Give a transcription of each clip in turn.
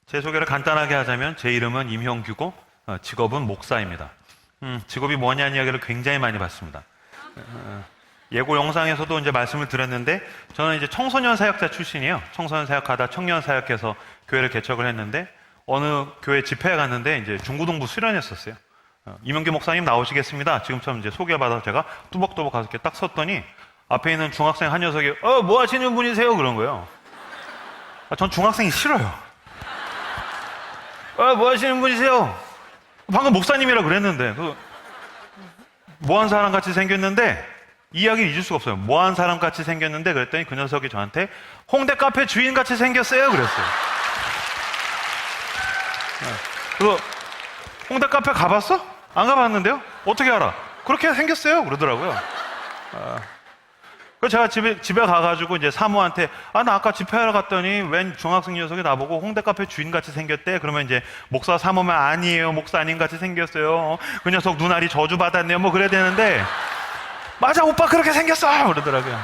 제 소개를 간단하게 하자면 제 이름은 임형규고 직업은 목사입니다. 직업이 뭐냐는 이야기를 굉장히 많이 받습니다. 예고 영상에서도 이제 말씀을 드렸는데 저는 이제 청소년 사역자 출신이에요. 청소년 사역하다 청년 사역해서 교회를 개척을 했는데 어느 교회 집회에 갔는데 이제 중고등부 수련했었어요. 임형규 목사님 나오시겠습니다. 지금처럼 이제 소개받아서 제가 뚜벅뚜벅 가서 이렇게 딱 섰더니 앞에 있는 중학생 한 녀석이 뭐 하시는 분이세요? 그런 거예요. 전 중학생이 싫어요. 뭐 하시는 분이세요? 방금 목사님이라 그랬는데 뭐한 사람 같이 생겼는데 이 이야기를 잊을 수가 없어요. 뭐한 사람 같이 생겼는데 그랬더니 그 녀석이 저한테 홍대 카페 주인 같이 생겼어요 그랬어요. 그래서 홍대 카페 가봤어? 안 가봤는데요? 어떻게 알아? 그렇게 생겼어요 그러더라고요. 그래서 제가 집에 가가지고 이제 사모한테 나 아까 집회하러 갔더니 웬 중학생 녀석이 나보고 홍대 카페 주인같이 생겼대. 그러면 이제 목사 사모면 아니에요. 목사님 같이 생겼어요. 그 녀석 눈알이 저주받았네요. 뭐 그래야 되는데 맞아 오빠 그렇게 생겼어 그러더라고요.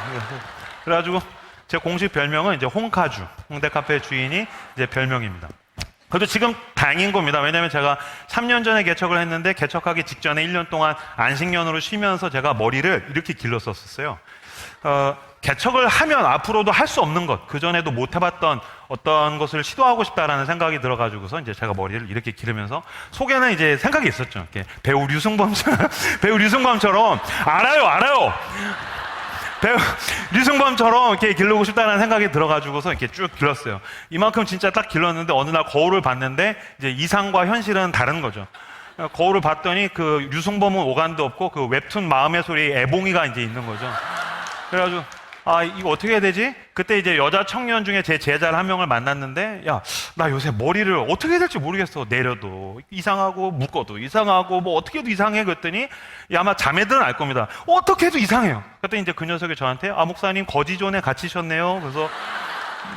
그래가지고 제 공식 별명은 이제 홍카주, 홍대 카페 주인이 이제 별명입니다. 그래도 지금 다행인 겁니다. 왜냐면 제가 3년 전에 개척을 했는데 개척하기 직전에 1년 동안 안식년으로 쉬면서 제가 머리를 이렇게 길렀었어요. 개척을 하면 앞으로도 할 수 없는 것, 그전에도 못 해봤던 어떤 것을 시도하고 싶다라는 생각이 들어가지고서 이제 제가 머리를 이렇게 기르면서 속에는 이제 생각이 있었죠. 이렇게 배우 류승범처럼 알아요. 배우 류승범처럼 이렇게 기르고 싶다는 생각이 들어가지고서 이렇게 쭉 길렀어요. 이만큼 진짜 딱 길렀는데 어느 날 거울을 봤는데 이제 이상과 현실은 다른 거죠. 거울을 봤더니 그 류승범은 오간도 없고 그 웹툰 마음의 소리 애봉이가 이제 있는 거죠. 그래가지고 이거 어떻게 해야 되지? 그때 이제 여자 청년 중에 제 제자를 한 명을 만났는데 나 요새 머리를 어떻게 해야 될지 모르겠어. 내려도 이상하고 묶어도 이상하고 뭐 어떻게 해도 이상해. 그랬더니 아마 자매들은 알 겁니다. 어떻게 해도 이상해요. 그랬더니 이제 그 녀석이 저한테 목사님 거지존에 갇히셨네요. 그래서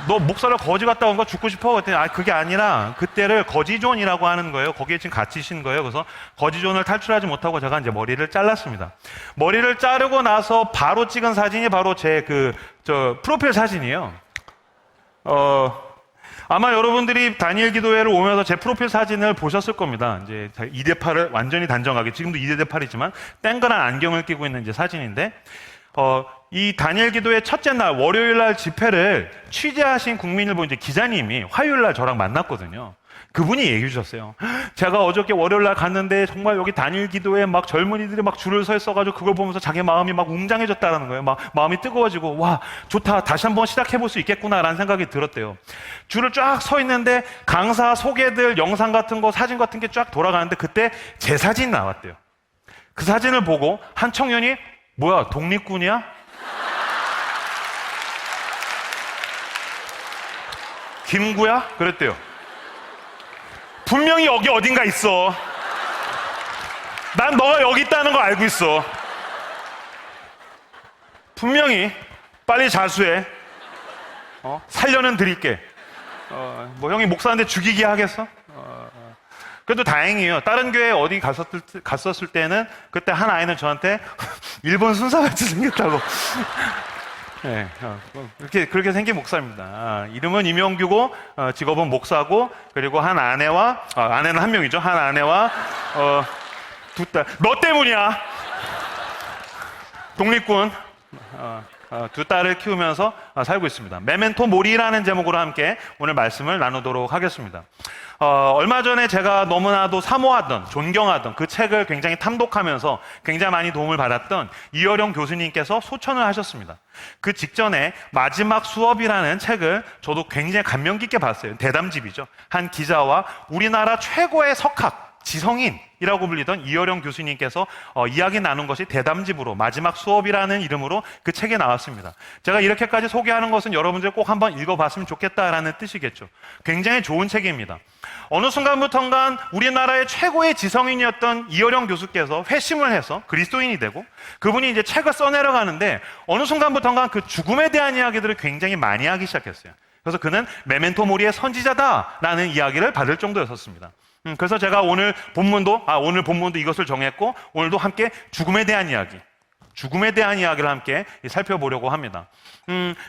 너 목사를 거지 갔다 온 거 죽고 싶어? 그랬더니 그게 아니라 그때를 거지존이라고 하는 거예요. 거기에 지금 갇히신 거예요. 그래서 거지존을 탈출하지 못하고 제가 이제 머리를 잘랐습니다. 머리를 자르고 나서 바로 찍은 사진이 바로 제 프로필 사진이에요. 아마 여러분들이 다니엘 기도회를 오면서 제 프로필 사진을 보셨을 겁니다. 이제 2대8을 완전히 단정하게, 지금도 2대8이지만 땡그란 안경을 끼고 있는 이제 사진인데, 이 다니엘 기도회 첫째 날 월요일 날 집회를 취재하신 국민일보 이제 기자님이 화요일 날 저랑 만났거든요. 그분이 얘기해 주셨어요. 제가 어저께 월요일 날 갔는데 정말 여기 다니엘 기도회에 막 젊은이들이 막 줄을 서 있어가지고 그걸 보면서 자기 마음이 막 웅장해졌다는 거예요. 막 마음이 뜨거워지고 와 좋다 다시 한번 시작해볼 수 있겠구나라는 생각이 들었대요. 줄을 쫙 서 있는데 강사 소개들 영상 같은 거 사진 같은 게 쫙 돌아가는데 그때 제 사진이 나왔대요. 그 사진을 보고 한 청년이 뭐야 독립군이야? 김구야? 그랬대요. 분명히 여기 어딘가 있어. 난 너가 여기 있다는 거 알고 있어. 분명히 빨리 자수해. 살려는 드릴게. 뭐 형이 목사인데 죽이게 하겠어? 그래도 다행이에요. 다른 교회 어디 갔었을 때는 그때 한 아이는 저한테 일본 순사같이 생겼다고. 네, 그렇게 생긴 목사입니다. 이름은 임형규고, 직업은 목사고, 그리고 한 아내와, 아내는 한 명이죠. 한 아내와, 두 딸. 너 때문이야! 독립군. 두 딸을 키우면서 살고 있습니다. 메멘토 모리라는 제목으로 함께 오늘 말씀을 나누도록 하겠습니다. 얼마 전에 제가 너무나도 사모하던, 존경하던 그 책을 굉장히 탐독하면서 굉장히 많이 도움을 받았던 이어령 교수님께서 소천을 하셨습니다. 그 직전에 마지막 수업이라는 책을 저도 굉장히 감명 깊게 봤어요. 대담집이죠. 한 기자와 우리나라 최고의 석학, 지성인이라고 불리던 이어령 교수님께서 이야기 나눈 것이 대담집으로 마지막 수업이라는 이름으로 그 책에 나왔습니다. 제가 이렇게까지 소개하는 것은 여러분들 꼭 한번 읽어봤으면 좋겠다라는 뜻이겠죠. 굉장히 좋은 책입니다. 어느 순간부턴가 우리나라의 최고의 지성인이었던 이어령 교수께서 회심을 해서 그리스도인이 되고 그분이 이제 책을 써내려가는데 어느 순간부턴가 그 죽음에 대한 이야기들을 굉장히 많이 하기 시작했어요. 그래서 그는 메멘토 모리의 선지자다라는 이야기를 받을 정도였었습니다. 그래서 제가 오늘 본문도 이것을 정했고 오늘도 함께 죽음에 대한 이야기, 죽음에 대한 이야기를 함께 살펴보려고 합니다.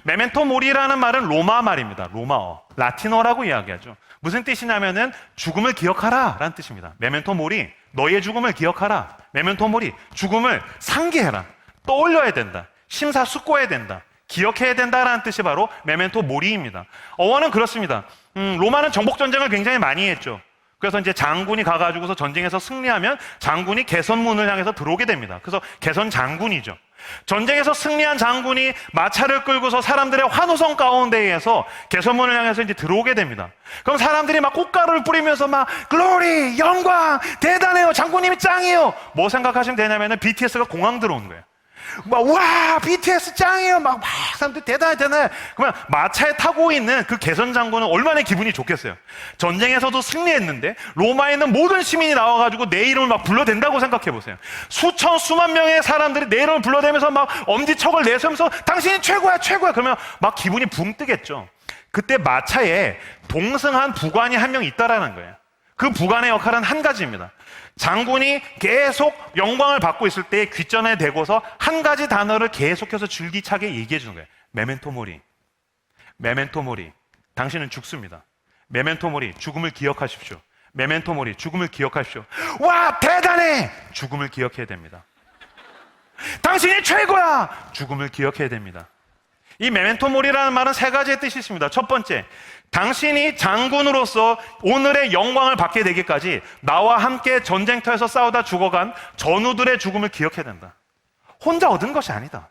메멘토 모리라는 말은 로마 말입니다. 로마어, 라틴어라고 이야기하죠. 무슨 뜻이냐면은 죽음을 기억하라 라는 뜻입니다. 메멘토 모리, 너의 죽음을 기억하라. 메멘토 모리, 죽음을 상기해라. 떠올려야 된다. 심사숙고해야 된다. 기억해야 된다라는 뜻이 바로 메멘토 모리입니다. 어원은 그렇습니다. 로마는 정복전쟁을 굉장히 많이 했죠. 그래서 이제 장군이 가가지고서 전쟁에서 승리하면 장군이 개선문을 향해서 들어오게 됩니다. 그래서 개선 장군이죠. 전쟁에서 승리한 장군이 마차를 끌고서 사람들의 환호성 가운데에서 개선문을 향해서 이제 들어오게 됩니다. 그럼 사람들이 막 꽃가루를 뿌리면서 막 글로리, 영광, 대단해요, 장군님이 짱이에요. 뭐 생각하시면 되냐면은 BTS가 공항 들어오는 거예요. 막, 와, BTS 짱이에요. 막 사람들 대단해. 그러면 마차에 타고 있는 그 개선 장군은 얼마나 기분이 좋겠어요. 전쟁에서도 승리했는데 로마에 있는 모든 시민이 나와가지고 내 이름을 막 불러댄다고 생각해보세요. 수천, 수만 명의 사람들이 내 이름을 불러대면서 막 엄지척을 내세우면서 당신이 최고야, 최고야. 그러면 막 기분이 붕 뜨겠죠. 그때 마차에 동승한 부관이 한 명 있다라는 거예요. 그 부관의 역할은 한 가지입니다. 장군이 계속 영광을 받고 있을 때 귓전에 대고서 한 가지 단어를 계속해서 줄기차게 얘기해 주는 거예요. 메멘토 모리. 메멘토 모리. 당신은 죽습니다. 메멘토 모리. 죽음을 기억하십시오. 메멘토 모리. 죽음을 기억하십시오. 와, 대단해! 죽음을 기억해야 됩니다. 당신이 최고야! 죽음을 기억해야 됩니다. 이 메멘토 모리라는 말은 세 가지의 뜻이 있습니다. 첫 번째, 당신이 장군으로서 오늘의 영광을 받게 되기까지 나와 함께 전쟁터에서 싸우다 죽어간 전우들의 죽음을 기억해야 된다. 혼자 얻은 것이 아니다.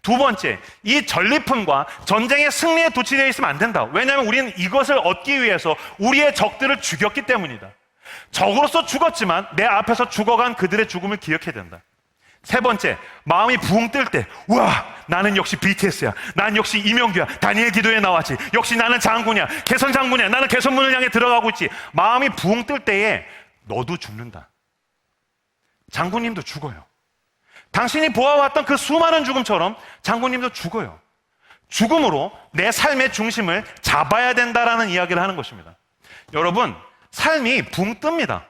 두 번째, 이 전리품과 전쟁의 승리에 도취되어 있으면 안 된다. 왜냐하면 우리는 이것을 얻기 위해서 우리의 적들을 죽였기 때문이다. 적으로서 죽었지만 내 앞에서 죽어간 그들의 죽음을 기억해야 된다. 세 번째, 마음이 붕 뜰 때, 와, 나는 역시 BTS야. 난 역시 이명규야. 다니엘 기도에 나왔지. 역시 나는 장군이야. 개선 장군이야. 나는 개선문을 향해 들어가고 있지. 마음이 붕 뜰 때에 너도 죽는다. 장군님도 죽어요. 당신이 보아왔던 그 수많은 죽음처럼 장군님도 죽어요. 죽음으로 내 삶의 중심을 잡아야 된다라는 이야기를 하는 것입니다. 여러분, 삶이 붕 뜹니다.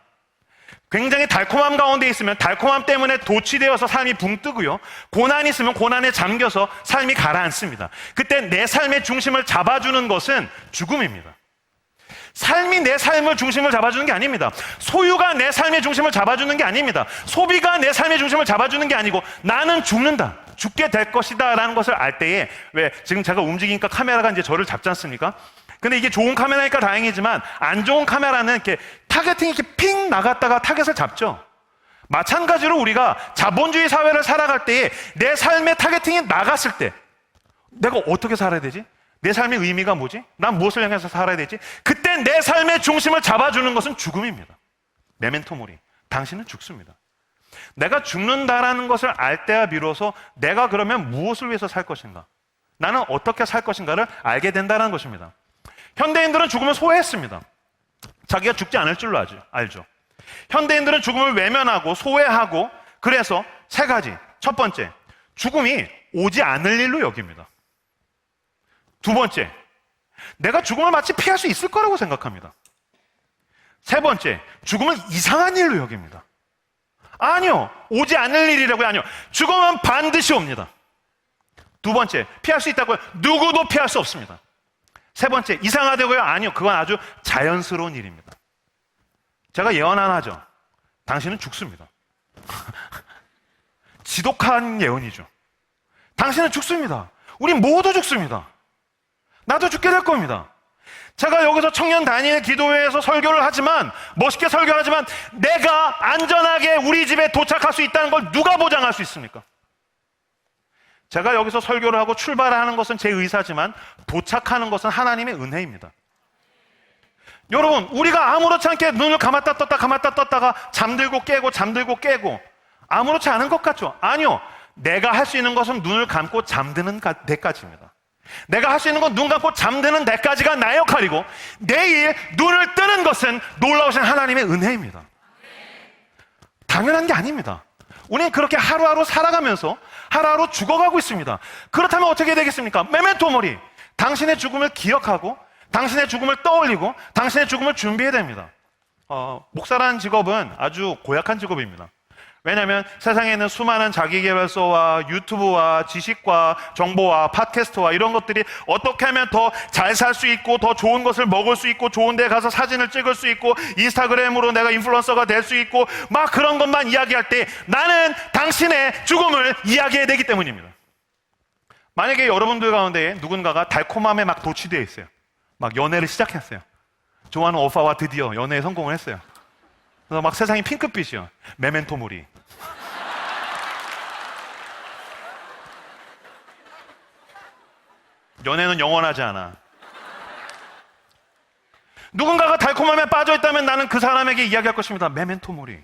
굉장히 달콤함 가운데 있으면 달콤함 때문에 도취되어서 삶이 붕 뜨고요. 고난이 있으면 고난에 잠겨서 삶이 가라앉습니다. 그때 내 삶의 중심을 잡아주는 것은 죽음입니다. 삶이 내 삶의 중심을 잡아주는 게 아닙니다. 소유가 내 삶의 중심을 잡아주는 게 아닙니다. 소비가 내 삶의 중심을 잡아주는 게 아니고 나는 죽는다. 죽게 될 것이다 라는 것을 알 때에 왜 지금 제가 움직이니까 카메라가 이제 저를 잡지 않습니까? 근데 이게 좋은 카메라니까 다행이지만 안 좋은 카메라는 이렇게 타겟팅이 이렇게 핑 나갔다가 타겟을 잡죠. 마찬가지로 우리가 자본주의 사회를 살아갈 때에 내 삶의 타겟팅이 나갔을 때 내가 어떻게 살아야 되지? 내 삶의 의미가 뭐지? 난 무엇을 향해서 살아야 되지? 그때 내 삶의 중심을 잡아주는 것은 죽음입니다. 메멘토 모리. 당신은 죽습니다. 내가 죽는다라는 것을 알 때야 비로소 내가 그러면 무엇을 위해서 살 것인가? 나는 어떻게 살 것인가를 알게 된다는 것입니다. 현대인들은 죽음을 소외했습니다. 자기가 죽지 않을 줄로 알죠. 현대인들은 죽음을 외면하고 소외하고 그래서 세 가지. 첫 번째, 죽음이 오지 않을 일로 여깁니다. 두 번째, 내가 죽음을 마치 피할 수 있을 거라고 생각합니다. 세 번째, 죽음을 이상한 일로 여깁니다. 아니요, 오지 않을 일이라고요. 아니요, 죽음은 반드시 옵니다. 두 번째, 피할 수 있다고요? 누구도 피할 수 없습니다. 세 번째, 이상하다고요? 아니요, 그건 아주 자연스러운 일입니다. 제가 예언 하나 하죠. 당신은 죽습니다. 지독한 예언이죠. 당신은 죽습니다. 우리 모두 죽습니다. 나도 죽게 될 겁니다. 제가 여기서 청년 다니엘 기도회에서 설교를 하지만 멋있게 설교하지만 내가 안전하게 우리 집에 도착할 수 있다는 걸 누가 보장할 수 있습니까? 제가 여기서 설교를 하고 출발하는 것은 제 의사지만 도착하는 것은 하나님의 은혜입니다. 여러분, 우리가 아무렇지 않게 눈을 감았다 떴다가 잠들고 깨고 아무렇지 않은 것 같죠? 아니요. 내가 할 수 있는 것은 눈을 감고 잠드는 데까지입니다. 내가 할 수 있는 건 눈 감고 잠드는 데까지가 나의 역할이고 내일 눈을 뜨는 것은 놀라우신 하나님의 은혜입니다. 당연한 게 아닙니다. 우리는 그렇게 하루하루 살아가면서 하루하루 죽어가고 있습니다. 그렇다면 어떻게 되겠습니까? 메멘토 모리. 당신의 죽음을 기억하고 당신의 죽음을 떠올리고 당신의 죽음을 준비해야 됩니다. 목사라는 직업은 아주 고약한 직업입니다. 왜냐하면 세상에 있는 수많은 자기계발서와 유튜브와 지식과 정보와 팟캐스트와 이런 것들이 어떻게 하면 더 잘 살 수 있고 더 좋은 것을 먹을 수 있고 좋은 데 가서 사진을 찍을 수 있고 인스타그램으로 내가 인플루언서가 될 수 있고 막 그런 것만 이야기할 때 나는 당신의 죽음을 이야기해야 되기 때문입니다. 만약에 여러분들 가운데 누군가가 달콤함에 막 도취되어 있어요. 막 연애를 시작했어요. 좋아하는 오빠와 드디어 연애에 성공을 했어요. 그래서 막 세상이 핑크빛이요. 메멘토 모리. 연애는 영원하지 않아. 누군가가 달콤함에 빠져있다면 나는 그 사람에게 이야기할 것입니다. 메멘토 모리.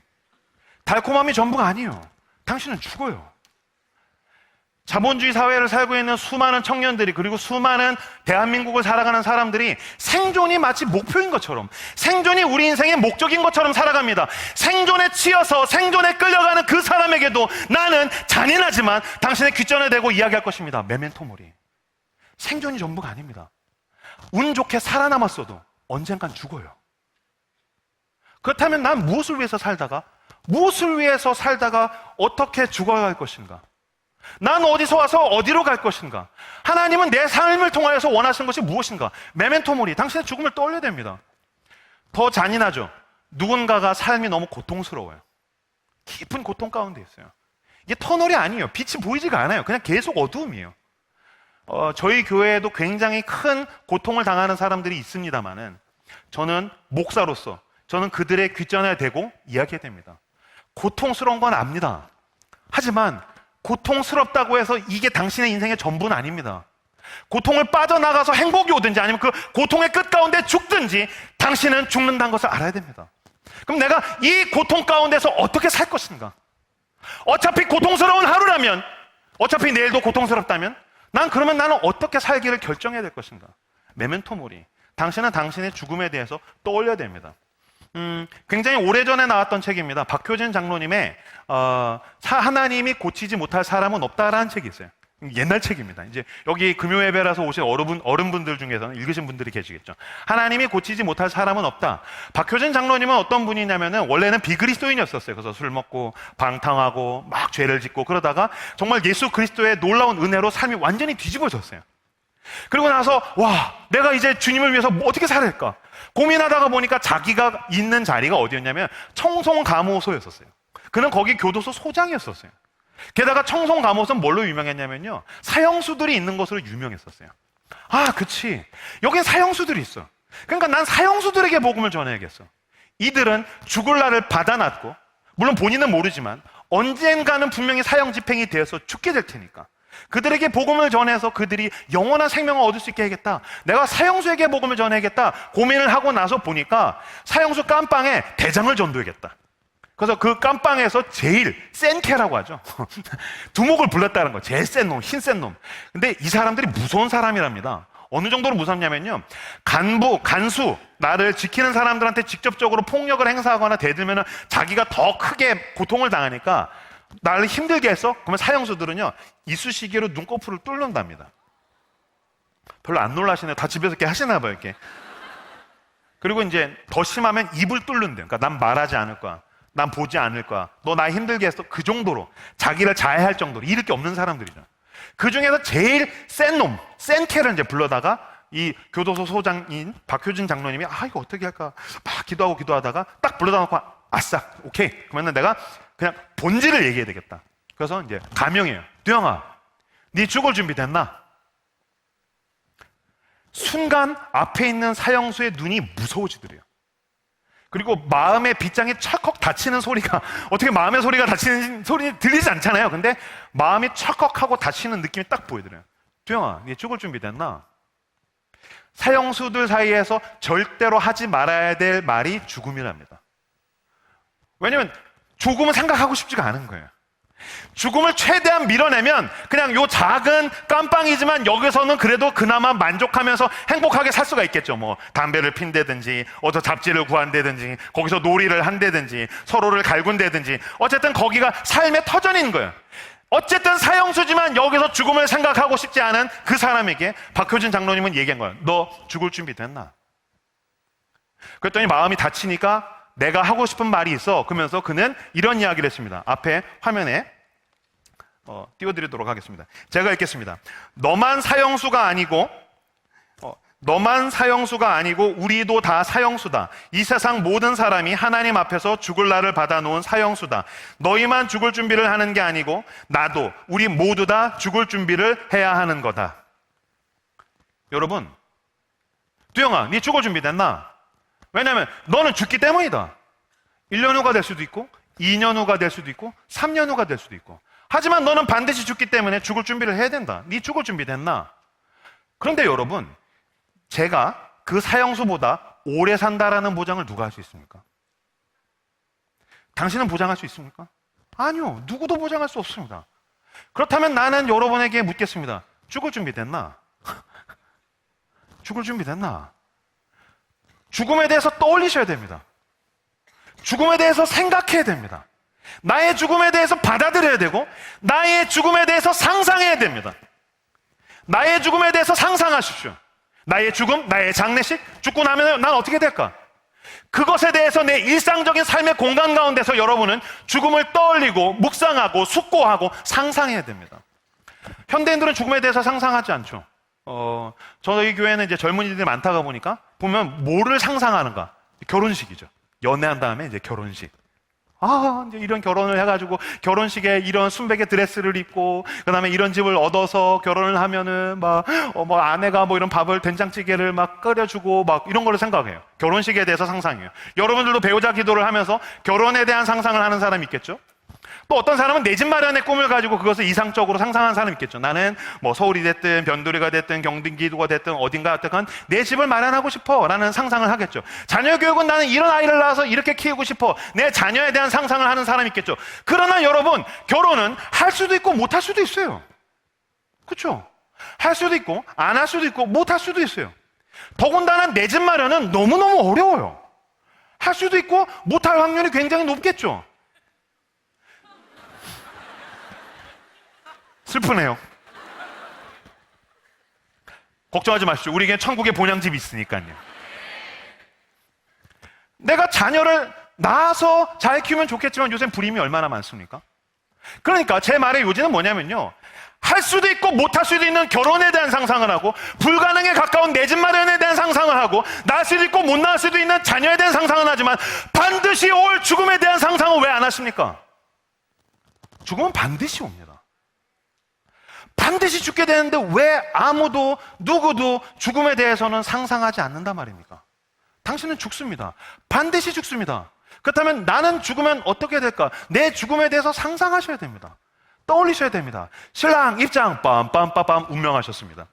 달콤함이 전부가 아니에요. 당신은 죽어요. 자본주의 사회를 살고 있는 수많은 청년들이 그리고 수많은 대한민국을 살아가는 사람들이 생존이 마치 목표인 것처럼 생존이 우리 인생의 목적인 것처럼 살아갑니다. 생존에 치여서 생존에 끌려가는 그 사람에게도 나는 잔인하지만 당신의 귓전에 대고 이야기할 것입니다. 메멘토 모리. 생존이 전부가 아닙니다. 운 좋게 살아남았어도 언젠간 죽어요. 그렇다면 난 무엇을 위해서 살다가 어떻게 죽어갈 것인가? 난 어디서 와서 어디로 갈 것인가? 하나님은 내 삶을 통하여서 원하시는 것이 무엇인가? 메멘토 모리. 당신의 죽음을 떠올려야 됩니다. 더 잔인하죠. 누군가가 삶이 너무 고통스러워요. 깊은 고통 가운데 있어요. 이게 터널이 아니에요. 빛이 보이지가 않아요. 그냥 계속 어두움이에요. 저희 교회에도 굉장히 큰 고통을 당하는 사람들이 있습니다만은 저는 목사로서 저는 그들의 귓전에 대고 이야기해야 됩니다. 고통스러운 건 압니다. 하지만 고통스럽다고 해서 이게 당신의 인생의 전부는 아닙니다. 고통을 빠져나가서 행복이 오든지 아니면 그 고통의 끝 가운데 죽든지 당신은 죽는다는 것을 알아야 됩니다. 그럼 내가 이 고통 가운데서 어떻게 살 것인가? 어차피 고통스러운 하루라면, 어차피 내일도 고통스럽다면 그러면 나는 어떻게 살기를 결정해야 될 것인가? 메멘토 모리. 당신은 당신의 죽음에 대해서 떠올려야 됩니다. 굉장히 오래전에 나왔던 책입니다. 박효진 장로님의 하나님이 고치지 못할 사람은 없다라는 책이 있어요. 옛날 책입니다. 이제 여기 금요예배라서 오신 어른분들 중에서는 읽으신 분들이 계시겠죠. 하나님이 고치지 못할 사람은 없다. 박효진 장로님은 어떤 분이냐면은 원래는 비그리스도인이었었어요. 그래서 술 먹고 방탕하고 막 죄를 짓고 그러다가 정말 예수 그리스도의 놀라운 은혜로 삶이 완전히 뒤집어졌어요. 그리고 나서 내가 이제 주님을 위해서 어떻게 살아야 할까? 고민하다가 보니까 자기가 있는 자리가 어디였냐면 청송감호소였었어요. 그는 거기 교도소 소장이었었어요. 게다가 청송감호소는 뭘로 유명했냐면요, 사형수들이 있는 것으로 유명했었어요. 그치, 여긴 사형수들이 있어. 그러니까 난 사형수들에게 복음을 전해야겠어. 이들은 죽을 날을 받아놨고 물론 본인은 모르지만 언젠가는 분명히 사형 집행이 되어서 죽게 될 테니까 그들에게 복음을 전해서 그들이 영원한 생명을 얻을 수 있게 해야겠다. 내가 사형수에게 복음을 전해야겠다. 고민을 하고 나서 보니까 사형수 깜빵에 대장을 전도해야겠다. 그래서 그 깜빵에서 제일 센 캐라고 하죠. 두목을 불렀다는 거. 제일 센 놈, 힘센 놈. 근데 이 사람들이 무서운 사람이랍니다. 어느 정도로 무섭냐면요, 간수, 나를 지키는 사람들한테 직접적으로 폭력을 행사하거나 대들면 자기가 더 크게 고통을 당하니까 나를 힘들게 했어? 그러면 사형수들은요, 이쑤시개로 눈꺼풀을 뚫는답니다. 별로 안 놀라시네요. 다 집에서 이렇게 하시나 봐요, 이렇게. 그리고 이제 더 심하면 입을 뚫는대요. 그러니까 난 말하지 않을 거야. 난 보지 않을 거야. 너 나 힘들게 했어. 그 정도로 자기를 자해할 정도로 잃을 게 없는 사람들이죠. 그 중에서 제일 센 놈, 센 캐를 이제 불러다가 이 교도소 소장인 박효진 장로님이 이거 어떻게 할까 막 기도하다가 딱 불러다 놓고 아싸, 오케이. 그러면 내가 그냥 본질을 얘기해야 되겠다. 그래서 이제 가명이에요. 듀영아, 네 죽을 준비 됐나? 순간 앞에 있는 사형수의 눈이 무서워지더래요. 그리고 마음의 빗장이 철컥 닫히는 소리가, 어떻게 마음의 소리가 닫히는 소리 들리지 않잖아요. 근데 마음이 철컥하고 닫히는 느낌이 딱 보이더래요. 듀영아, 네 죽을 준비 됐나? 사형수들 사이에서 절대로 하지 말아야 될 말이 죽음이랍니다. 왜냐면 죽음은 생각하고 싶지가 않은 거예요. 죽음을 최대한 밀어내면 그냥 요 작은 깜빵이지만 여기서는 그래도 그나마 만족하면서 행복하게 살 수가 있겠죠. 뭐 담배를 핀다든지 어디서 잡지를 구한다든지 거기서 놀이를 한다든지 서로를 갈군다든지 어쨌든 거기가 삶의 터전인 거예요. 어쨌든 사형수지만 여기서 죽음을 생각하고 싶지 않은 그 사람에게 박효진 장로님은 얘기한 거예요. 너 죽을 준비 됐나? 그랬더니 마음이 다치니까 내가 하고 싶은 말이 있어. 그러면서 그는 이런 이야기를 했습니다. 앞에 화면에 띄워드리도록 하겠습니다. 제가 읽겠습니다. 너만 사형수가 아니고 우리도 다 사형수다. 이 세상 모든 사람이 하나님 앞에서 죽을 날을 받아놓은 사형수다. 너희만 죽을 준비를 하는 게 아니고 나도, 우리 모두 다 죽을 준비를 해야 하는 거다. 여러분, 두영아, 네 죽을 준비 됐나? 왜냐면 너는 죽기 때문이다. 1년 후가 될 수도 있고 2년 후가 될 수도 있고 3년 후가 될 수도 있고. 하지만 너는 반드시 죽기 때문에 죽을 준비를 해야 된다. 네 죽을 준비 됐나? 그런데 여러분, 제가 그 사형수보다 오래 산다라는 보장을 누가 할 수 있습니까? 당신은 보장할 수 있습니까? 아니요. 누구도 보장할 수 없습니다. 그렇다면 나는 여러분에게 묻겠습니다. 죽을 준비 됐나? 죽을 준비 됐나? 죽음에 대해서 떠올리셔야 됩니다. 죽음에 대해서 생각해야 됩니다. 나의 죽음에 대해서 받아들여야 되고 나의 죽음에 대해서 상상해야 됩니다. 나의 죽음에 대해서 상상하십시오. 나의 죽음, 나의 장례식, 죽고 나면 난 어떻게 될까? 그것에 대해서 내 일상적인 삶의 공간 가운데서 여러분은 죽음을 떠올리고 묵상하고 숙고하고 상상해야 됩니다. 현대인들은 죽음에 대해서 상상하지 않죠. 저희 교회는 이제 젊은이들이 많다가 보니까 보면 뭐를 상상하는가? 결혼식이죠. 연애한 다음에 이제 결혼식. 이제 이런 결혼을 해가지고 결혼식에 이런 순백의 드레스를 입고 그다음에 이런 집을 얻어서 결혼을 하면은 아내가 이런 밥을 된장찌개를 막 끓여주고 막 이런 거를 생각해요. 결혼식에 대해서 상상해요. 여러분들도 배우자 기도를 하면서 결혼에 대한 상상을 하는 사람이 있겠죠? 또 어떤 사람은 내 집 마련의 꿈을 가지고 그것을 이상적으로 상상하는 사람이 있겠죠. 나는 서울이 됐든 변두리가 됐든 경기도가 됐든 어딘가 어쨌건 내 집을 마련하고 싶어 라는 상상을 하겠죠. 자녀 교육은 나는 이런 아이를 낳아서 이렇게 키우고 싶어, 내 자녀에 대한 상상을 하는 사람이 있겠죠. 그러나 여러분, 결혼은 할 수도 있고 못 할 수도 있어요. 그렇죠? 할 수도 있고 안 할 수도 있고 못 할 수도 있어요. 더군다나 내 집 마련은 너무너무 어려워요. 할 수도 있고 못 할 확률이 굉장히 높겠죠. 슬프네요. 걱정하지 마십시오. 우리에게 천국에 본향집이 있으니까요. 내가 자녀를 낳아서 잘 키우면 좋겠지만 요새 불임이 얼마나 많습니까? 그러니까 제 말의 요지는 뭐냐면요, 할 수도 있고 못 할 수도 있는 결혼에 대한 상상을 하고 불가능에 가까운 내 집 마련에 대한 상상을 하고 낳을 수도 있고 못 낳을 수도 있는 자녀에 대한 상상은 하지만 반드시 올 죽음에 대한 상상은 왜 안 하십니까? 죽음은 반드시 옵니다. 반드시 죽게 되는데 왜 아무도 누구도 죽음에 대해서는 상상하지 않는단 말입니까? 당신은 죽습니다. 반드시 죽습니다. 그렇다면 나는 죽으면 어떻게 될까? 내 죽음에 대해서 상상하셔야 됩니다. 떠올리셔야 됩니다. 신랑 입장 빰빰빰빰 운명하셨습니다.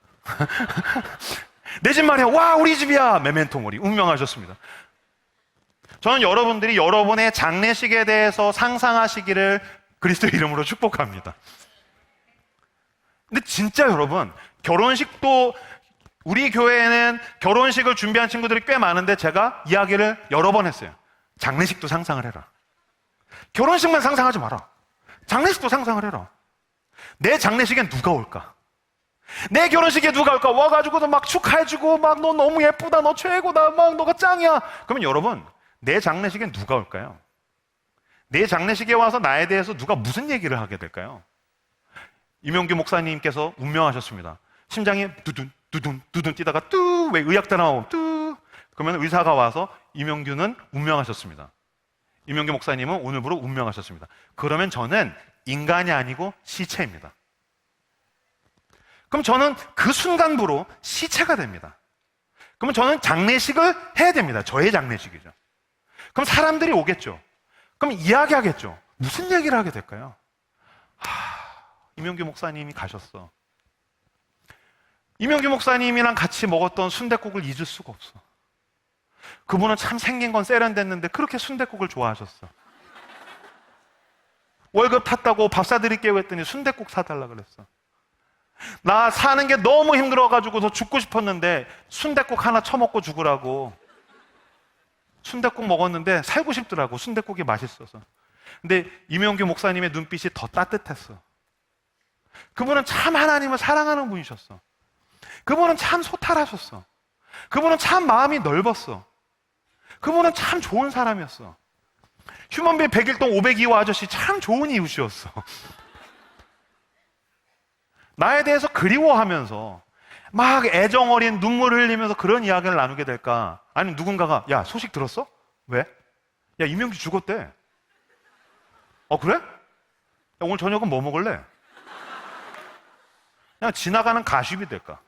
내 집 말이야. 와, 우리 집이야. 메멘토 모리 운명하셨습니다. 저는 여러분들이 여러분의 장례식에 대해서 상상하시기를 그리스도의 이름으로 축복합니다. 근데 진짜 여러분, 결혼식도 우리 교회에는 결혼식을 준비한 친구들이 꽤 많은데 제가 이야기를 여러 번 했어요. 장례식도 상상을 해라. 결혼식만 상상하지 마라. 장례식도 상상을 해라. 내 장례식엔 누가 올까? 내 결혼식에 누가 올까? 와가지고도 막 축하해주고 막 너 너무 예쁘다, 너 최고다, 막 너가 짱이야. 그러면 여러분, 내 장례식엔 누가 올까요? 내 장례식에 와서 나에 대해서 누가 무슨 얘기를 하게 될까요? 이명규 목사님께서 운명하셨습니다. 심장이 두둔 두둔 두둔 뛰다가 왜 의학대 나오면 그러면 의사가 와서 이명규는 운명하셨습니다. 이명규 목사님은 오늘부로 운명하셨습니다. 그러면 저는 인간이 아니고 시체입니다. 그럼 저는 그 순간부로 시체가 됩니다. 그러면 저는 장례식을 해야 됩니다. 저의 장례식이죠. 그럼 사람들이 오겠죠. 그럼 이야기하겠죠. 무슨 얘기를 하게 될까요? 이명규 목사님이 가셨어. 이명규 목사님이랑 같이 먹었던 순댓국을 잊을 수가 없어. 그분은 참 생긴 건 세련됐는데 그렇게 순댓국을 좋아하셨어. 월급 탔다고 밥 사드릴게요 했더니 순댓국 사달라 그랬어. 나 사는 게 너무 힘들어가지고 더 죽고 싶었는데 순댓국 하나 처먹고 죽으라고. 순댓국 먹었는데 살고 싶더라고. 순댓국이 맛있어서. 근데 이명규 목사님의 눈빛이 더 따뜻했어. 그분은 참 하나님을 사랑하는 분이셨어. 그분은 참 소탈하셨어. 그분은 참 마음이 넓었어. 그분은 참 좋은 사람이었어. 휴먼비 101동 502호 아저씨 참 좋은 이웃이었어. 나에 대해서 그리워하면서 막 애정어린 눈물을 흘리면서 그런 이야기를 나누게 될까? 아니면 누군가가 야, 소식 들었어? 왜? 야, 이명주 죽었대. 그래? 야, 오늘 저녁은 뭐 먹을래? 그냥 지나가는 가십이 될까?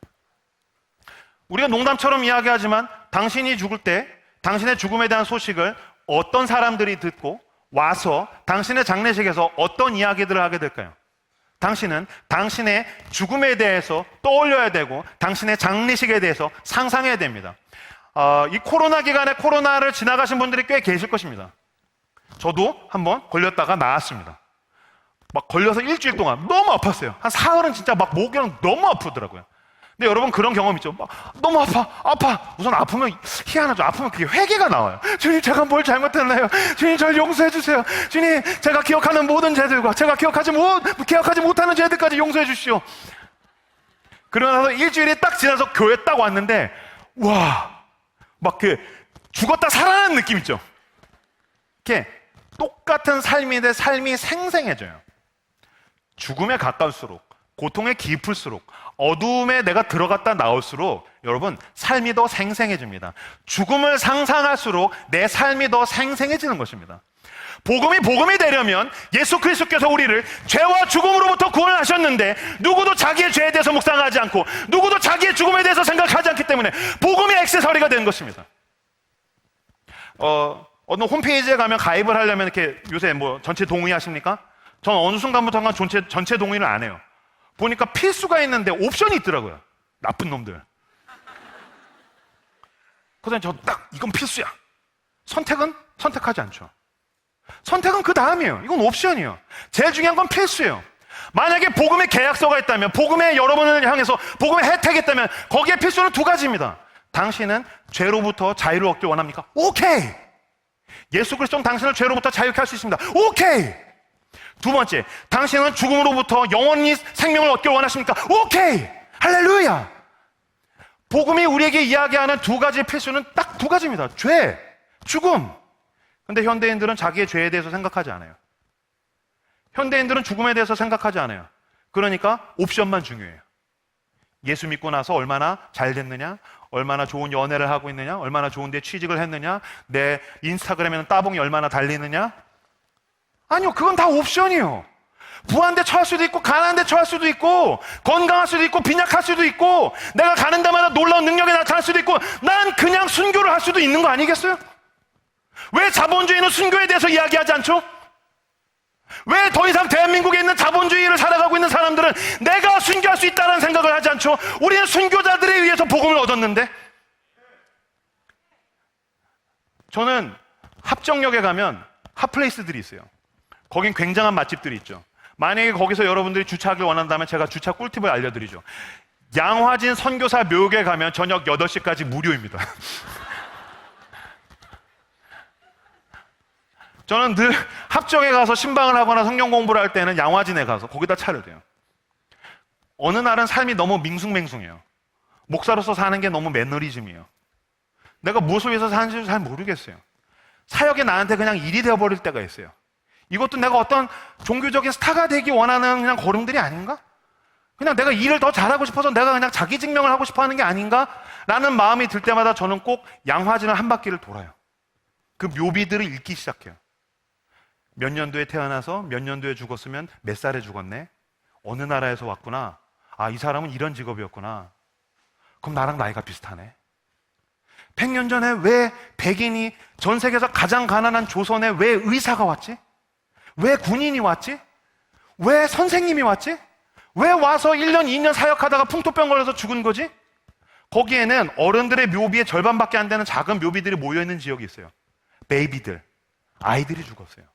우리가 농담처럼 이야기하지만 당신이 죽을 때 당신의 죽음에 대한 소식을 어떤 사람들이 듣고 와서 당신의 장례식에서 어떤 이야기들을 하게 될까요? 당신은 당신의 죽음에 대해서 떠올려야 되고 당신의 장례식에 대해서 상상해야 됩니다. 이 코로나 기간에 코로나를 지나가신 분들이 꽤 계실 것입니다. 저도 한번 걸렸다가 나았습니다. 막 걸려서 일주일 동안 너무 아팠어요. 한 사흘은 진짜 막 목이랑 너무 아프더라고요. 근데 여러분 그런 경험 있죠? 막 너무 아파. 우선 아프면 희한하죠. 아프면 그게 회개가 나와요. 주님, 제가 뭘 잘못했나요? 주님, 저를 용서해 주세요. 주님, 제가 기억하는 모든 죄들과 제가 기억하지 못하는 죄들까지 용서해 주시오. 그러고 나서 일주일이 딱 지나서 교회 딱 왔는데 와, 막 죽었다 살아난 느낌 있죠? 이렇게 똑같은 삶인데 삶이 생생해져요. 죽음에 가까울수록, 고통에 깊을수록, 어두움에 내가 들어갔다 나올수록 여러분 삶이 더 생생해집니다. 죽음을 상상할수록 내 삶이 더 생생해지는 것입니다. 복음이 되려면 예수 그리스도께서 우리를 죄와 죽음으로부터 구원하셨는데 누구도 자기의 죄에 대해서 묵상하지 않고 누구도 자기의 죽음에 대해서 생각하지 않기 때문에 복음이 액세서리가 된 것입니다. 어느 홈페이지에 가면 가입을 하려면 이렇게 요새 뭐 전체 동의하십니까? 전 어느 순간부터가 전체 동의를 안 해요. 보니까 필수가 있는데 옵션이 있더라고요. 나쁜 놈들. 그래서 저 딱 이건 필수야. 선택은 선택하지 않죠. 선택은 그 다음이에요. 이건 옵션이에요. 제일 중요한 건 필수예요. 만약에 복음의 계약서가 있다면, 복음의 여러분을 향해서 복음의 혜택이 있다면 거기에 필수는 두 가지입니다. 당신은 죄로부터 자유를 얻길 원합니까? 오케이. 예수 그리스도는 당신을 죄로부터 자유케 할 수 있습니다. 오케이. 두 번째, 당신은 죽음으로부터 영원히 생명을 얻길 원하십니까? 오케이. 할렐루야. 복음이 우리에게 이야기하는 두 가지 필수는 딱 두 가지입니다. 죄, 죽음. 근데 현대인들은 자기의 죄에 대해서 생각하지 않아요. 현대인들은 죽음에 대해서 생각하지 않아요. 그러니까 옵션만 중요해요. 예수 믿고 나서 얼마나 잘 됐느냐, 얼마나 좋은 연애를 하고 있느냐, 얼마나 좋은 데 취직을 했느냐, 내 인스타그램에는 따봉이 얼마나 달리느냐. 아니요, 그건 다 옵션이에요. 부한 데 처할 수도 있고 가난한 데 처할 수도 있고 건강할 수도 있고 빈약할 수도 있고 내가 가는 데마다 놀라운 능력이 나타날 수도 있고 난 그냥 순교를 할 수도 있는 거 아니겠어요? 왜 자본주의는 순교에 대해서 이야기하지 않죠? 왜 더 이상 대한민국에 있는 자본주의를 살아가고 있는 사람들은 내가 순교할 수 있다는 생각을 하지 않죠? 우리는 순교자들에 의해서 복음을 얻었는데. 저는 합정역에 가면 핫플레이스들이 있어요. 거긴 굉장한 맛집들이 있죠. 만약에 거기서 여러분들이 주차하길 원한다면 제가 주차 꿀팁을 알려드리죠. 양화진 선교사 묘역에 가면 저녁 8시까지 무료입니다. 저는 늘 합정에 가서 신방을 하거나 성경 공부를 할 때는 양화진에 가서 거기다 차를 대요. 어느 날은 삶이 너무 밍숭맹숭해요. 목사로서 사는 게 너무 매너리즘이에요. 내가 무엇을 위해서 사는지 잘 모르겠어요. 사역이 나한테 그냥 일이 되어버릴 때가 있어요. 이것도 내가 어떤 종교적인 스타가 되기 원하는 그냥 걸음들이 아닌가? 그냥 내가 일을 더 잘하고 싶어서 내가 그냥 자기 증명을 하고 싶어 하는 게 아닌가? 라는 마음이 들 때마다 저는 꼭 양화진을 한 바퀴를 돌아요. 그 묘비들을 읽기 시작해요. 몇 년도에 태어나서 몇 년도에 죽었으면 몇 살에 죽었네? 어느 나라에서 왔구나? 아, 이 사람은 이런 직업이었구나. 그럼 나랑 나이가 비슷하네. 100년 전에 왜 백인이 전 세계에서 가장 가난한 조선에 왜 의사가 왔지? 왜 군인이 왔지? 왜 선생님이 왔지? 왜 와서 1년, 2년 사역하다가 풍토병 걸려서 죽은 거지? 거기에는 어른들의 묘비의 절반밖에 안 되는 작은 묘비들이 모여있는 지역이 있어요. 베이비들, 아이들이 죽었어요.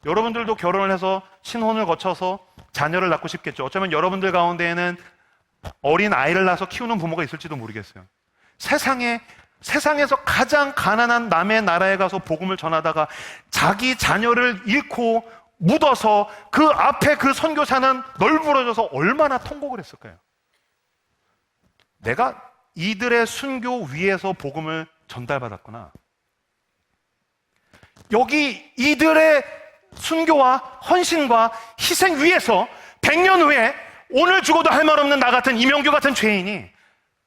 여러분들도 결혼을 해서 신혼을 거쳐서 자녀를 낳고 싶겠죠. 어쩌면 여러분들 가운데에는 어린 아이를 낳아서 키우는 부모가 있을지도 모르겠어요. 세상에서 가장 가난한 남의 나라에 가서 복음을 전하다가 자기 자녀를 잃고 묻어서 그 앞에 그 선교사는 널브러져서 얼마나 통곡을 했을까요? 내가 이들의 순교 위에서 복음을 전달받았구나. 여기 이들의 순교와 헌신과 희생 위에서 100년 후에 오늘 죽어도 할 말 없는 나 같은 이명규 같은 죄인이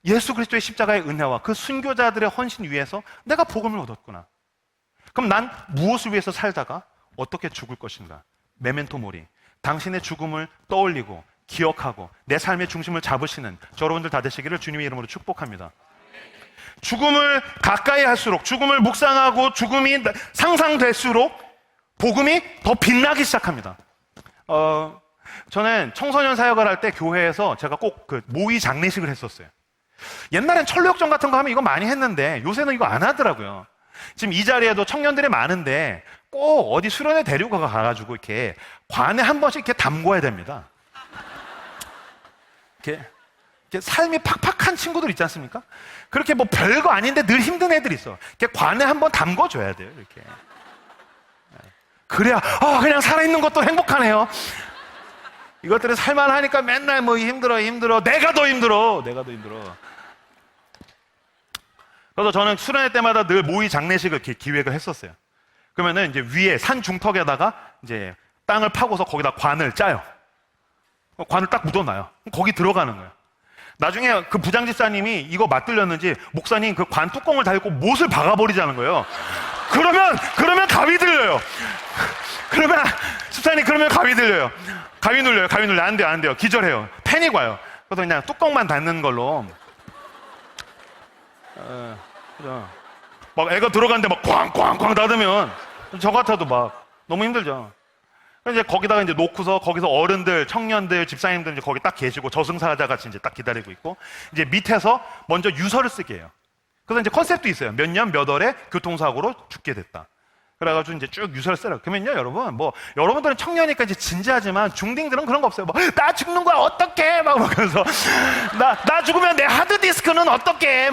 예수 그리스도의 십자가의 은혜와 그 순교자들의 헌신 위에서 내가 복음을 얻었구나. 그럼 난 무엇을 위해서 살다가 어떻게 죽을 것인가? 메멘토 모리. 당신의 죽음을 떠올리고 기억하고 내 삶의 중심을 잡으시는 저 여러분들 다 되시기를 주님의 이름으로 축복합니다. 죽음을 가까이 할수록, 죽음을 묵상하고 죽음이 상상될수록 복음이 더 빛나기 시작합니다. 저는 청소년 사역을 할 때 교회에서 제가 꼭 그 모의 장례식을 했었어요. 옛날엔 철로역전 같은 거 하면 이거 많이 했는데 요새는 이거 안 하더라고요. 지금 이 자리에도 청년들이 많은데 꼭 어디 수련회 데리고 가가지고 이렇게 관에 한 번씩 이렇게 담궈야 됩니다. 이렇게 삶이 팍팍한 친구들 있지 않습니까? 그렇게 뭐 별거 아닌데 늘 힘든 애들이 있어. 이렇게 관에 한번 담궈줘야 돼요, 이렇게. 그래야, 그냥 살아있는 것도 행복하네요. 이것들은 살만하니까 맨날 뭐 힘들어. 내가 더 힘들어. 그래서 저는 수련회 때마다 늘 모의 장례식을 이렇게 기획을 했었어요. 그러면은 이제 위에 산 중턱에다가 이제 땅을 파고서 거기다 관을 짜요. 관을 딱 묻어놔요. 거기 들어가는 거예요. 나중에 그 부장집사님이 이거 맞들렸는지 목사님 그 관 뚜껑을 닫고 못을 박아버리자는 거예요. 그러면 가위 들려요. 집사님 그러면 가위 들려요. 가위 눌려요. 안 돼요. 기절해요. 패닉 와요. 그래서 그냥 뚜껑만 닫는 걸로. 막 애가 들어갔는데 막 꽝꽝꽝 닫으면 저 같아도 막 너무 힘들죠. 이제 거기다가 이제 놓고서 거기서 어른들, 청년들, 집사님들 이제 거기 딱 계시고 저승사자 같이 이제 딱 기다리고 있고 이제 밑에서 먼저 유서를 쓰게 해요. 그래서 이제 컨셉도 있어요. 몇 년 몇 월에 교통사고로 죽게 됐다. 그래가지고 이제 쭉 유서를 쓰라고. 그러면요, 여러분, 여러분들은 청년이니까 이제 진지하지만 중딩들은 그런 거 없어요. 나 죽는 거야, 어떡해? 막 그러면서, 나 죽으면 내 하드디스크는 어떡해?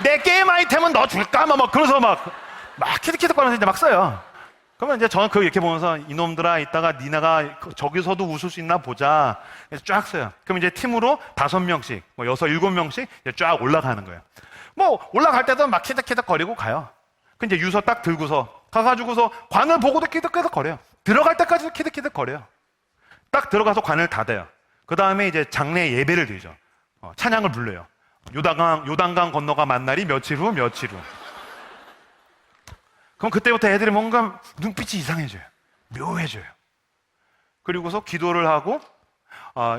내 게임 아이템은 너 줄까? 그러면서 막 키득키득 거리면서 이제 막 써요. 그러면 이제 저는 그거 이렇게 보면서 이놈들아, 이따가 니네가 저기서도 웃을 수 있나 보자. 그래서 쫙 써요. 그럼 이제 팀으로 5명씩, 6, 7명씩 쫙 올라가는 거예요. 올라갈 때도 막 키득키득 거리고 가요. 그 이제 유서 딱 들고서 가가지고서 관을 보고도 키득키득 거려요. 들어갈 때까지도 키득키득 거려요. 딱 들어가서 관을 닫아요. 그 다음에 이제 장례 예배를 드리죠. 찬양을 불러요. 요단강 건너가 만날이 며칠 후. 그럼 그때부터 애들이 뭔가 눈빛이 이상해져요. 묘해져요. 그리고서 기도를 하고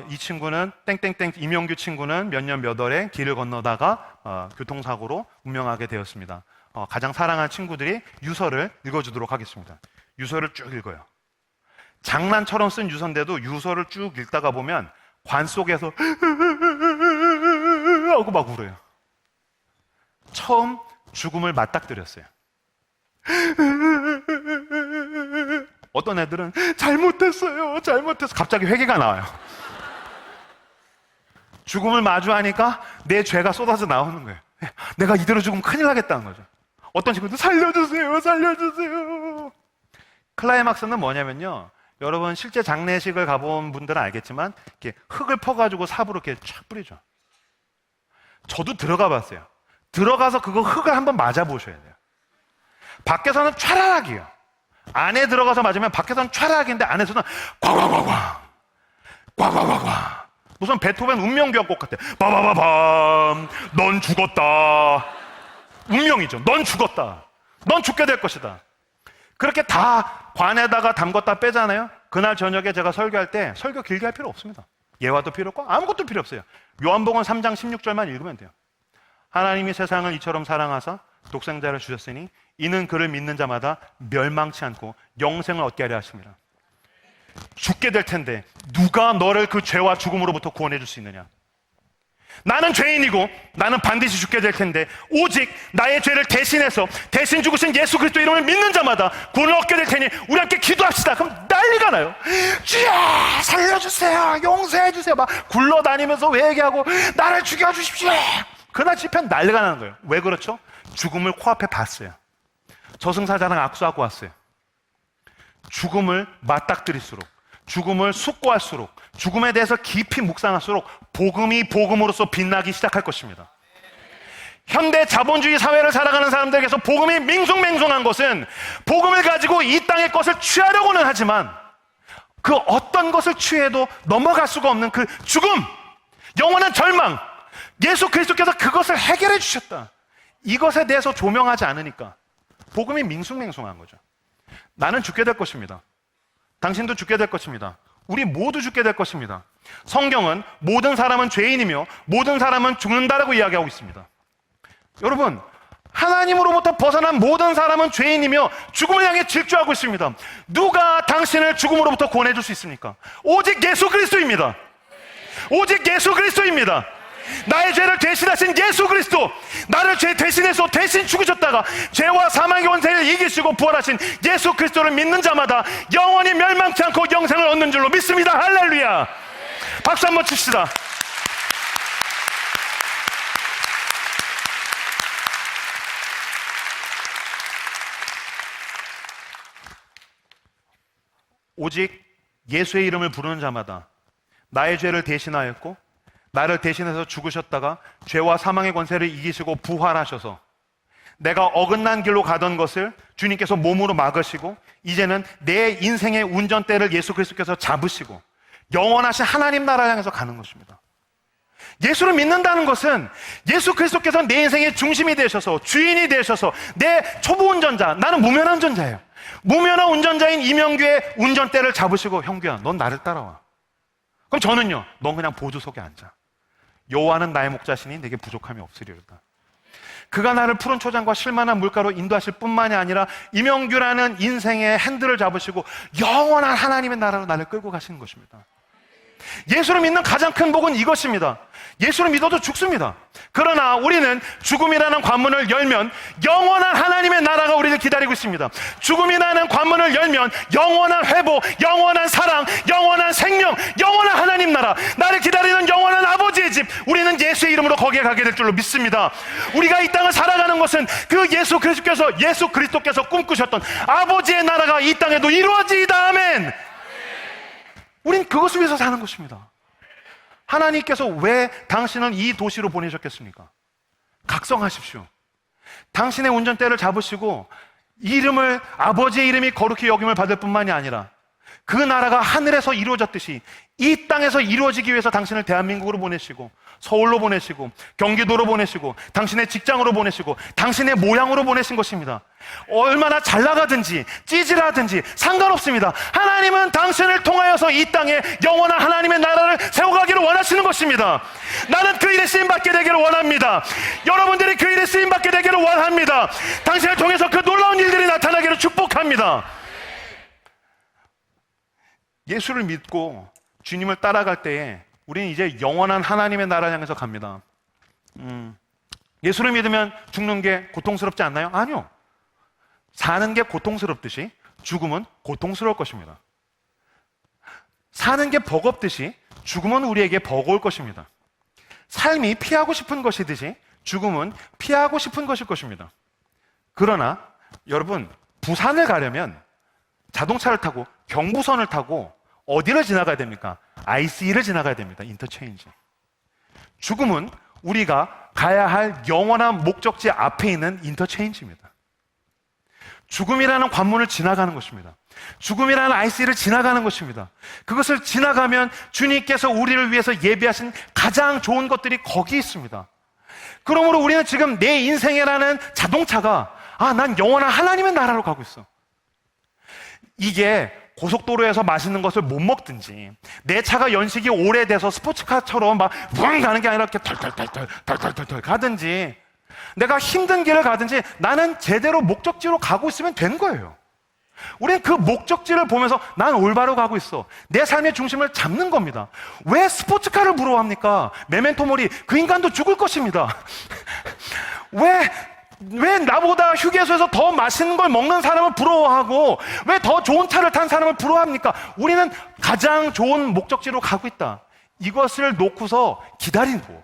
이 친구는 땡땡땡 이명규 친구는 몇 년 몇 월에 길을 건너다가 교통사고로 운명하게 되었습니다. 가장 사랑하는 친구들이 유서를 읽어주도록 하겠습니다. 유서를 쭉 읽어요. 장난처럼 쓴 유서인데도 유서를 쭉 읽다가 보면 관 속에서 하고 막 울어요. 처음 죽음을 맞닥뜨렸어요. 어떤 애들은 잘못했어요. 갑자기 회개가 나와요. 죽음을 마주하니까 내 죄가 쏟아져 나오는 거예요. 내가 이대로 죽으면 큰일 나겠다는 거죠. 어떤 친구들 살려주세요. 클라이막스는 뭐냐면요, 여러분 실제 장례식을 가본 분들은 알겠지만 이렇게 흙을 퍼가지고 삽으로 이렇게 촥 뿌리죠. 저도 들어가 봤어요. 들어가서 그거 흙을 한번 맞아보셔야 돼요. 밖에서는 촤라락이에요. 안에 들어가서 맞으면 밖에서는 촤라락인데 안에서는 꽉. 무슨 베토벤 운명교향곡 같아. 빠바바밤. 넌 죽었다. 운명이죠. 넌 죽었다. 넌 죽게 될 것이다. 그렇게 다 관에다가 담궜다 빼잖아요. 그날 저녁에 제가 설교할 때 설교 길게 할 필요 없습니다. 예화도 필요 없고 아무것도 필요 없어요. 요한복음 3장 16절만 읽으면 돼요. 하나님이 세상을 이처럼 사랑하사 독생자를 주셨으니 이는 그를 믿는 자마다 멸망치 않고 영생을 얻게 하려 하십니다. 죽게 될 텐데 누가 너를 그 죄와 죽음으로부터 구원해 줄 수 있느냐? 나는 죄인이고 나는 반드시 죽게 될 텐데 오직 나의 죄를 대신해서 대신 죽으신 예수 그리스도 이름을 믿는 자마다 구원을 얻게 될 테니 우리 함께 기도합시다. 그럼 난리가 나요. 주여 살려주세요, 용서해주세요 막 굴러다니면서 회개하고 나를 죽여주십시오. 그날 집회는 난리가 나는 거예요. 왜 그렇죠? 죽음을 코앞에 봤어요. 저승사자랑 악수하고 왔어요. 죽음을 맞닥뜨릴수록, 죽음을 숙고할수록, 죽음에 대해서 깊이 묵상할수록 복음이 복음으로서 빛나기 시작할 것입니다. 현대 자본주의 사회를 살아가는 사람들에게서 복음이 맹숭맹숭한 것은 복음을 가지고 이 땅의 것을 취하려고는 하지만 그 어떤 것을 취해도 넘어갈 수가 없는 그 죽음, 영원한 절망, 예수 그리스도께서 그것을 해결해 주셨다. 이것에 대해서 조명하지 않으니까 복음이 밍숭맹숭한 거죠. 나는 죽게 될 것입니다. 당신도 죽게 될 것입니다. 우리 모두 죽게 될 것입니다. 성경은 모든 사람은 죄인이며 모든 사람은 죽는다라고 이야기하고 있습니다. 여러분, 하나님으로부터 벗어난 모든 사람은 죄인이며 죽음을 향해 질주하고 있습니다. 누가 당신을 죽음으로부터 구원해 줄 수 있습니까? 오직 예수 그리스도입니다. 오직 예수 그리스도입니다. 나의 죄를 대신하신 예수 그리스도, 나를 죄 대신해서 대신 죽으셨다가 죄와 사망의 권세를 이기시고 부활하신 예수 그리스도를 믿는 자마다 영원히 멸망치 않고 영생을 얻는 줄로 믿습니다. 할렐루야. 박수 한번 칩시다. 오직 예수의 이름을 부르는 자마다 나의 죄를 대신하였고 나를 대신해서 죽으셨다가 죄와 사망의 권세를 이기시고 부활하셔서 내가 어긋난 길로 가던 것을 주님께서 몸으로 막으시고 이제는 내 인생의 운전대를 예수 그리스도께서 잡으시고 영원하신 하나님 나라를 향해서 가는 것입니다. 예수를 믿는다는 것은 예수 그리스도께서 내 인생의 중심이 되셔서 주인이 되셔서 내 초보 운전자, 나는 무면허 운전자예요. 무면허 운전자인 이명규의 운전대를 잡으시고 형규야, 넌 나를 따라와. 그럼 저는요, 넌 그냥 보조석에 앉아. 여호와는 나의 목자시니 내게 부족함이 없으리로다. 그가 나를 푸른 초장과 실만한 물가로 인도하실 뿐만이 아니라 이명규라는 인생의 핸들을 잡으시고 영원한 하나님의 나라로 나를 끌고 가시는 것입니다. 예수를 믿는 가장 큰 복은 이것입니다. 예수를 믿어도 죽습니다. 그러나 우리는 죽음이라는 관문을 열면 영원한 하나님의 나라가 우리를 기다리고 있습니다. 죽음이라는 관문을 열면 영원한 회복, 영원한 사랑, 영원한 생명, 영원한 하나님 나라, 나를 기다리는 영원한 아버지의 집, 우리는 예수의 이름으로 거기에 가게 될 줄로 믿습니다. 우리가 이 땅을 살아가는 것은 그 예수 그리스도께서 꿈꾸셨던 아버지의 나라가 이 땅에도 이루어지이다. 아멘. 우린 그것을 위해서 사는 것입니다. 하나님께서 왜 당신을 이 도시로 보내셨겠습니까? 각성하십시오. 당신의 운전대를 잡으시고 이름을, 아버지의 이름이 거룩히 여김을 받을 뿐만이 아니라 그 나라가 하늘에서 이루어졌듯이 이 땅에서 이루어지기 위해서 당신을 대한민국으로 보내시고 서울로 보내시고 경기도로 보내시고 당신의 직장으로 보내시고 당신의 모양으로 보내신 것입니다. 얼마나 잘 나가든지 찌질하든지 상관없습니다. 하나님은 당신을 통하여서 이 땅에 영원한 하나님의 나라를 세워가기를 원하시는 것입니다. 나는 그 일에 쓰임받게 되기를 원합니다. 여러분들이 그 일에 쓰임받게 되기를 원합니다. 당신을 통해서 그 놀라운 일들이 나타나기를 축복합니다. 예수를 믿고 주님을 따라갈 때에 우리는 이제 영원한 하나님의 나라를 향해서 갑니다. 예수를 믿으면 죽는 게 고통스럽지 않나요? 아니요. 사는 게 고통스럽듯이 죽음은 고통스러울 것입니다. 사는 게 버겁듯이 죽음은 우리에게 버거울 것입니다. 삶이 피하고 싶은 것이듯이 죽음은 피하고 싶은 것일 것입니다. 그러나 여러분, 부산을 가려면 자동차를 타고 경부선을 타고 어디를 지나가야 됩니까? ICE를 지나가야 됩니다. 인터체인지. 죽음은 우리가 가야 할 영원한 목적지 앞에 있는 인터체인지입니다. 죽음이라는 관문을 지나가는 것입니다. 죽음이라는 ICE를 지나가는 것입니다. 그것을 지나가면 주님께서 우리를 위해서 예비하신 가장 좋은 것들이 거기 있습니다. 그러므로 우리는 지금 내 인생이라는 자동차가 난 영원한 하나님의 나라로 가고 있어. 이게 고속도로에서 맛있는 것을 못 먹든지 내 차가 연식이 오래돼서 스포츠카처럼 막 붕 가는 게 아니라 이렇게 덜덜덜덜 가든지 내가 힘든 길을 가든지 나는 제대로 목적지로 가고 있으면 된 거예요. 우리는 그 목적지를 보면서 난 올바로 가고 있어. 내 삶의 중심을 잡는 겁니다. 왜 스포츠카를 부러워합니까? 메멘토 모리, 그 인간도 죽을 것입니다. 왜 나보다 휴게소에서 더 맛있는 걸 먹는 사람을 부러워하고 왜 더 좋은 차를 탄 사람을 부러워합니까? 우리는 가장 좋은 목적지로 가고 있다. 이것을 놓고서 기다리고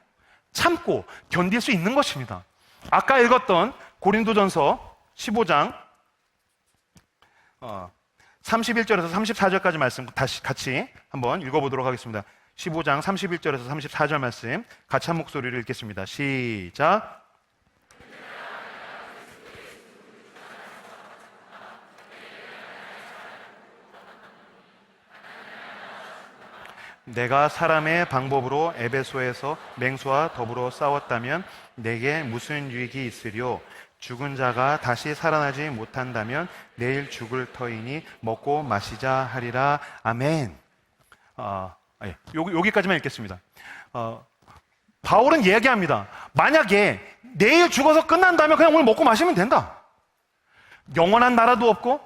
참고 견딜 수 있는 것입니다. 아까 읽었던 고린도전서 15장 31절에서 34절까지 말씀 다시 같이 한번 읽어보도록 하겠습니다. 15장 31절에서 34절 말씀 같이 한 목소리로 읽겠습니다. 시작. 내가 사람의 방법으로 에베소에서 맹수와 더불어 싸웠다면 내게 무슨 유익이 있으리요? 죽은 자가 다시 살아나지 못한다면 내일 죽을 터이니 먹고 마시자 하리라. 아멘. 여기까지만 읽겠습니다. 바울은 얘기합니다. 만약에 내일 죽어서 끝난다면 그냥 오늘 먹고 마시면 된다. 영원한 나라도 없고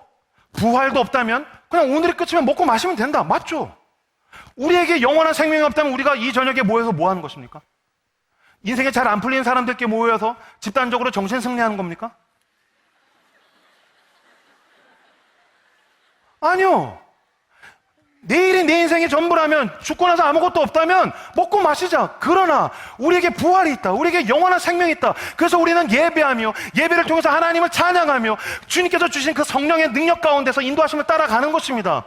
부활도 없다면 그냥 오늘이 끝이면 먹고 마시면 된다. 맞죠? 우리에게 영원한 생명이 없다면 우리가 이 저녁에 모여서 뭐 하는 것입니까? 인생에 잘 안 풀리는 사람들께 모여서 집단적으로 정신 승리하는 겁니까? 아니요. 내일이 내 인생의 전부라면, 죽고 나서 아무것도 없다면 먹고 마시자. 그러나 우리에게 부활이 있다. 우리에게 영원한 생명이 있다. 그래서 우리는 예배하며 예배를 통해서 하나님을 찬양하며 주님께서 주신 그 성령의 능력 가운데서 인도하심을 따라가는 것입니다.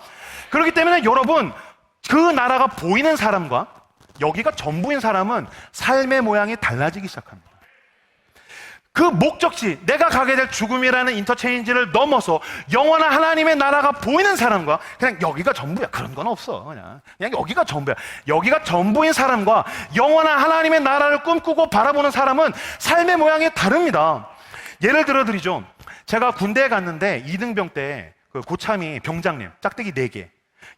그렇기 때문에 여러분, 그 나라가 보이는 사람과 여기가 전부인 사람은 삶의 모양이 달라지기 시작합니다. 그 목적지, 내가 가게 될 죽음이라는 인터체인지를 넘어서 영원한 하나님의 나라가 보이는 사람과 그냥 여기가 전부야. 그런 건 없어. 그냥 여기가 전부야. 여기가 전부인 사람과 영원한 하나님의 나라를 꿈꾸고 바라보는 사람은 삶의 모양이 다릅니다. 예를 들어 드리죠. 제가 군대에 갔는데 2등병 때 그 고참이 병장님, 짝대기 4개.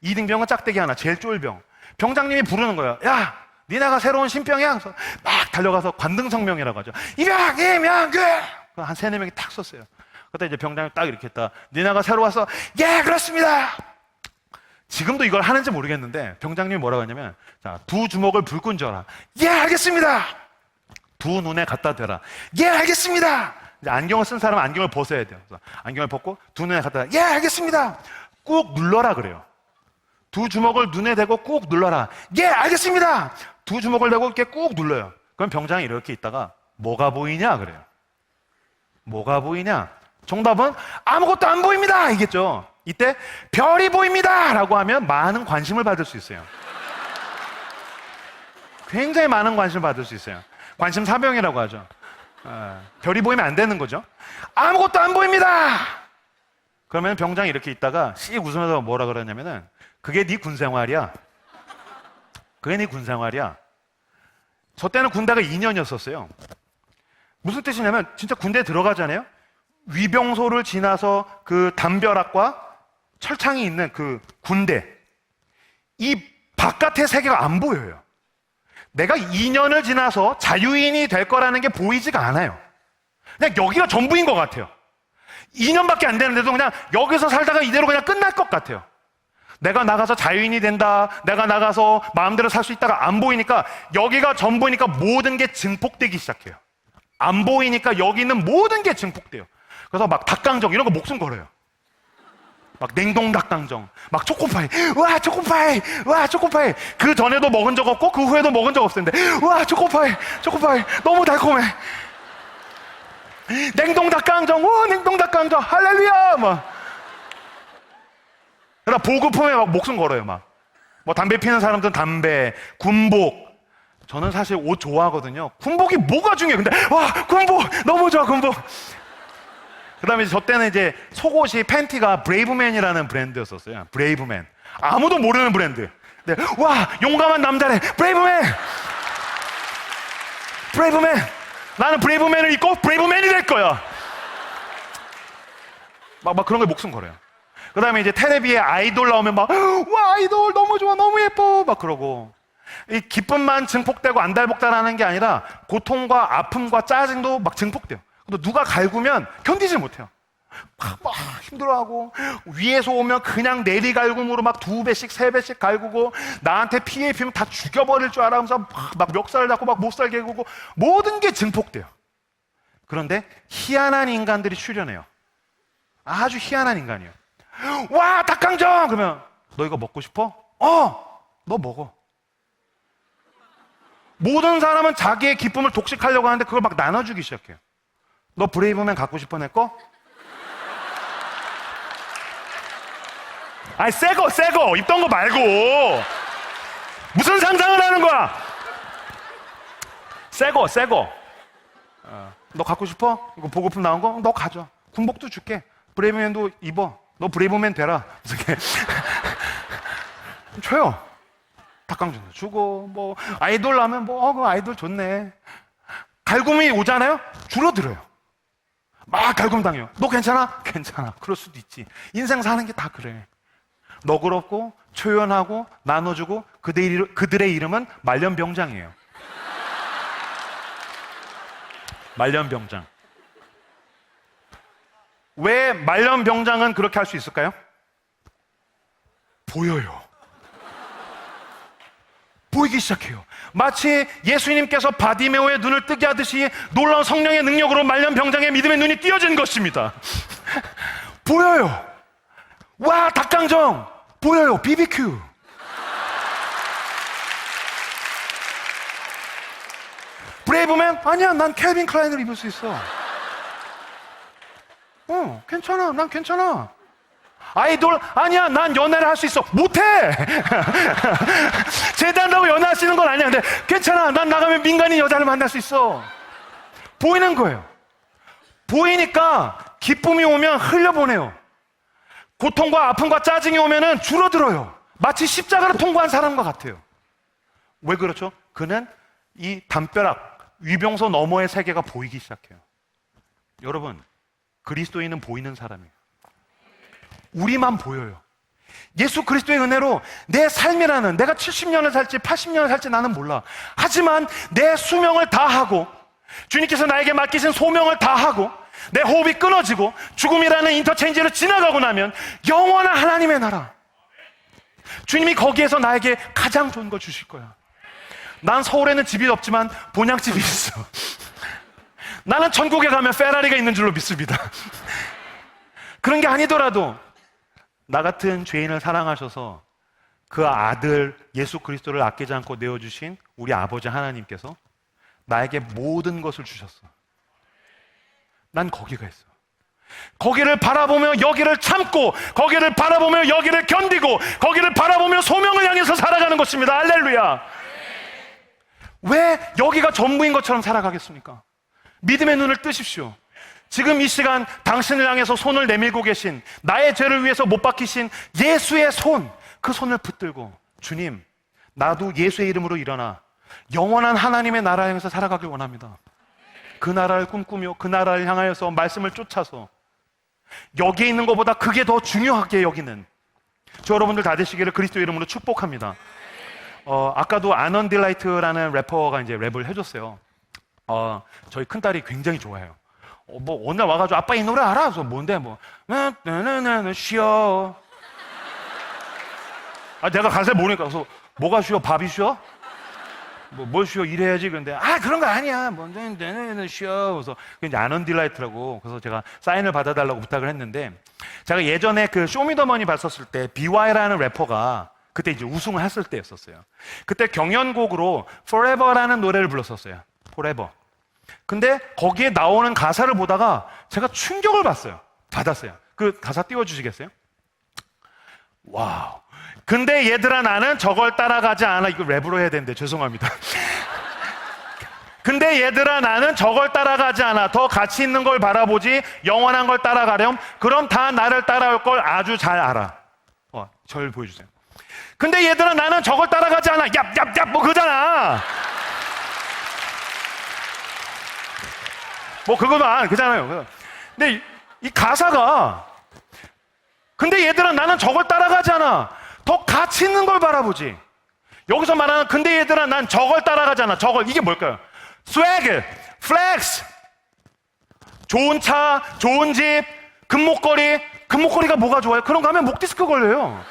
2등병은 짝대기 하나, 제일 쫄병. 병장님이 부르는 거예요. 야! 니네가 새로운 신병이야? 그래서 막 달려가서 관등성명이라고 하죠. 이병, 이명, 한 3-4명이 딱 썼어요. 그때 이제 병장이 딱 이렇게 했다. 니네가 새로 와서, 예, 그렇습니다! 지금도 이걸 하는지 모르겠는데, 병장님이 뭐라고 했냐면, 자, 2 주먹을 불끈 져라. 예, 알겠습니다! 2 눈에 갖다 대라. 예, 알겠습니다! 이제 안경을 쓴 사람은 안경을 벗어야 돼요. 그래서 안경을 벗고 2 눈에 갖다 대라. 예, 알겠습니다! 꾹 눌러라 그래요. 2 주먹을 눈에 대고 꾹 눌러라. 예, 알겠습니다! 2 주먹을 대고 이렇게 꾹 눌러요. 그럼 병장이 이렇게 있다가 뭐가 보이냐 그래요. 뭐가 보이냐? 정답은 아무것도 안 보입니다! 이겠죠. 이때 별이 보입니다! 라고 하면 많은 관심을 받을 수 있어요. 굉장히 많은 관심을 받을 수 있어요. 관심 사병이라고 하죠. 별이 보이면 안 되는 거죠. 아무것도 안 보입니다! 그러면 병장이 이렇게 있다가 씩 웃으면서 뭐라 그러냐면은 그게 네 군생활이야. 그게 네 군생활이야. 저 때는 군대가 2년이었었어요. 무슨 뜻이냐면 진짜 군대에 들어가잖아요. 위병소를 지나서 그 담벼락과 철창이 있는 그 군대, 이 바깥의 세계가 안 보여요. 내가 2년을 지나서 자유인이 될 거라는 게 보이지가 않아요. 그냥 여기가 전부인 것 같아요. 2년밖에 안 되는데도 그냥 여기서 살다가 이대로 그냥 끝날 것 같아요. 내가 나가서 자유인이 된다, 내가 나가서 마음대로 살 수 있다가 안 보이니까 여기가 전부니까 모든 게 증폭되기 시작해요. 안 보이니까 여기 있는 모든 게 증폭돼요. 그래서 막 닭강정 이런 거 목숨 걸어요. 막 냉동 닭강정, 막 초코파이, 와 초코파이, 와 초코파이. 그 전에도 먹은 적 없고 그 후에도 먹은 적 없었는데 와 초코파이, 초코파이 너무 달콤해. 냉동 닭강정, 와 냉동 닭강정, 할렐루야 막. 그러다 보급품에 막 목숨 걸어요. 막 뭐 담배 피는 사람들은 담배, 군복. 저는 사실 옷 좋아하거든요. 군복이 뭐가 중요해? 근데 와 군복 너무 좋아 군복. 그다음에 저 때는 이제 속옷이 팬티가 브레이브맨이라는 브랜드였었어요. 브레이브맨. 아무도 모르는 브랜드. 근데 와 용감한 남자래. 브레이브맨. 브레이브맨. 나는 브레이브맨을 입고 브레이브맨이 될 거야. 막 그런 거에 목숨 걸어요. 그 다음에 이제 텔레비에 아이돌 나오면 막, 와, 아이돌 너무 좋아, 너무 예뻐. 막 그러고. 이 기쁨만 증폭되고 안달복달하는 게 아니라 고통과 아픔과 짜증도 막 증폭돼요. 또 누가 갈구면 견디지 못해요. 막 힘들어하고, 위에서 오면 그냥 내리갈굼으로 막 2배씩, 3배씩 갈구고, 나한테 피해 입히면 다 죽여버릴 줄 알아면서 막 멱살 잡고 막 못살 개구고, 모든 게 증폭돼요. 그런데 희한한 인간들이 출현해요. 아주 희한한 인간이에요. 와 닭강정! 그러면 너 이거 먹고 싶어? 너 먹어. 모든 사람은 자기의 기쁨을 독식하려고 하는데 그걸 막 나눠주기 시작해요. 너 브레이브맨 갖고 싶어 내 거? 아니 새거 입던 거 말고 무슨 상상을 하는 거야? 새거 너 갖고 싶어? 이거 보급품 나온 거? 너 가져. 군복도 줄게. 브레이브맨도 입어. 너 브레이브맨 되라. 줘요. 닭강정도 주고, 뭐 아이돌 하면 뭐 그 아이돌 좋네. 갈굼이 오잖아요. 줄어들어요. 막 갈굼 당해요. 너 괜찮아? 괜찮아. 그럴 수도 있지. 인생 사는 게 다 그래. 너그럽고 초연하고 나눠주고 그들의 이름은 말년병장이에요. 말년병장. 왜 말년병장은 그렇게 할 수 있을까요? 보여요. 보이기 시작해요. 마치 예수님께서 바디메오의 눈을 뜨게 하듯이 놀라운 성령의 능력으로 말년병장의 믿음의 눈이 띄어진 것입니다. 보여요. 와, 닭강정 보여요. BBQ. 브레이브맨, 아니야, 난 캘빈 클라인을 입을 수 있어. 괜찮아, 난 괜찮아. 아이돌, 아니야, 난 연애를 할 수 있어. 못해. 제대한다고 연애할 수 있는 건 아니야. 근데 괜찮아, 난 나가면 민간인 여자를 만날 수 있어. 보이는 거예요. 보이니까 기쁨이 오면 흘려보내요. 고통과 아픔과 짜증이 오면은 줄어들어요. 마치 십자가를 통과한 사람과 같아요. 왜 그렇죠? 그는 이 담벼락 위병소 너머의 세계가 보이기 시작해요. 여러분, 그리스도인은 보이는 사람이에요. 우리만 보여요. 예수 그리스도의 은혜로 내 삶이라는, 내가 70년을 살지 80년을 살지 나는 몰라. 하지만 내 수명을 다하고 주님께서 나에게 맡기신 소명을 다하고 내 호흡이 끊어지고 죽음이라는 인터체인지를 지나가고 나면 영원한 하나님의 나라, 주님이 거기에서 나에게 가장 좋은 걸 주실 거야. 난 서울에는 집이 없지만 본향집이 있어. 나는 천국에 가면 페라리가 있는 줄로 믿습니다. 그런 게 아니더라도 나 같은 죄인을 사랑하셔서 그 아들 예수 그리스도를 아끼지 않고 내어주신 우리 아버지 하나님께서 나에게 모든 것을 주셨어. 난 거기가 있어. 거기를 바라보며 여기를 참고, 거기를 바라보며 여기를 견디고, 거기를 바라보며 소명을 향해서 살아가는 것입니다. 할렐루야. 왜 여기가 전부인 것처럼 살아가겠습니까? 믿음의 눈을 뜨십시오. 지금 이 시간 당신을 향해서 손을 내밀고 계신, 나의 죄를 위해서 못 박히신 예수의 손, 그 손을 붙들고, 주님, 나도 예수의 이름으로 일어나 영원한 하나님의 나라 향해서 살아가길 원합니다. 그 나라를 꿈꾸며 그 나라를 향하여서 말씀을 쫓아서 여기에 있는 것보다 그게 더 중요하게 여기는 저 여러분들 다 되시기를 그리스도 이름으로 축복합니다. 아까도 아넌 딜라이트라는 래퍼가 이제 랩을 해줬어요. 저희 큰딸이 굉장히 좋아해요. 뭐 오늘 와가지고 아빠 이 노래 알아? 그래서 뭔데? 뭐 쉬어. 내가 가사를 모르니까 그래서 뭐가 쉬어? 밥이 쉬어? 뭘 쉬어? 일해야지. 그런데 그런 거 아니야. 뭔데 쉬어. 그래서 이제 아넌 딜라이트라고, 그래서 제가 사인을 받아달라고 부탁을 했는데, 제가 예전에 그 쇼미더머니 봤었을 때 BY라는 래퍼가 그때 이제 우승을 했을 때였었어요. 그때 경연곡으로 Forever라는 노래를 불렀었어요. Forever. 근데 거기에 나오는 가사를 보다가 제가 충격을 받았어요. 그 가사 띄워주시겠어요? 와우. 근데 얘들아 나는 저걸 따라가지 않아. 이거 랩으로 해야 되는데 죄송합니다. 근데 얘들아 나는 저걸 따라가지 않아. 더 가치 있는 걸 바라보지 영원한 걸 따라가렴. 그럼 다 나를 따라올 걸 아주 잘 알아. 절 보여주세요. 근데 얘들아 나는 저걸 따라가지 않아. 얍얍얍 뭐 그잖아. 뭐 그거만 그잖아요. 근데 이 가사가, 근데 얘들아 나는 저걸 따라가지 않아. 더 가치 있는 걸 바라보지. 여기서 말하는 근데 얘들아 난 저걸 따라가지 않아. 저걸, 이게 뭘까요? 스웨그, 플렉스, 좋은 차, 좋은 집, 금목걸이. 금목걸이가 뭐가 좋아요? 그런 거 하면 목 디스크 걸려요.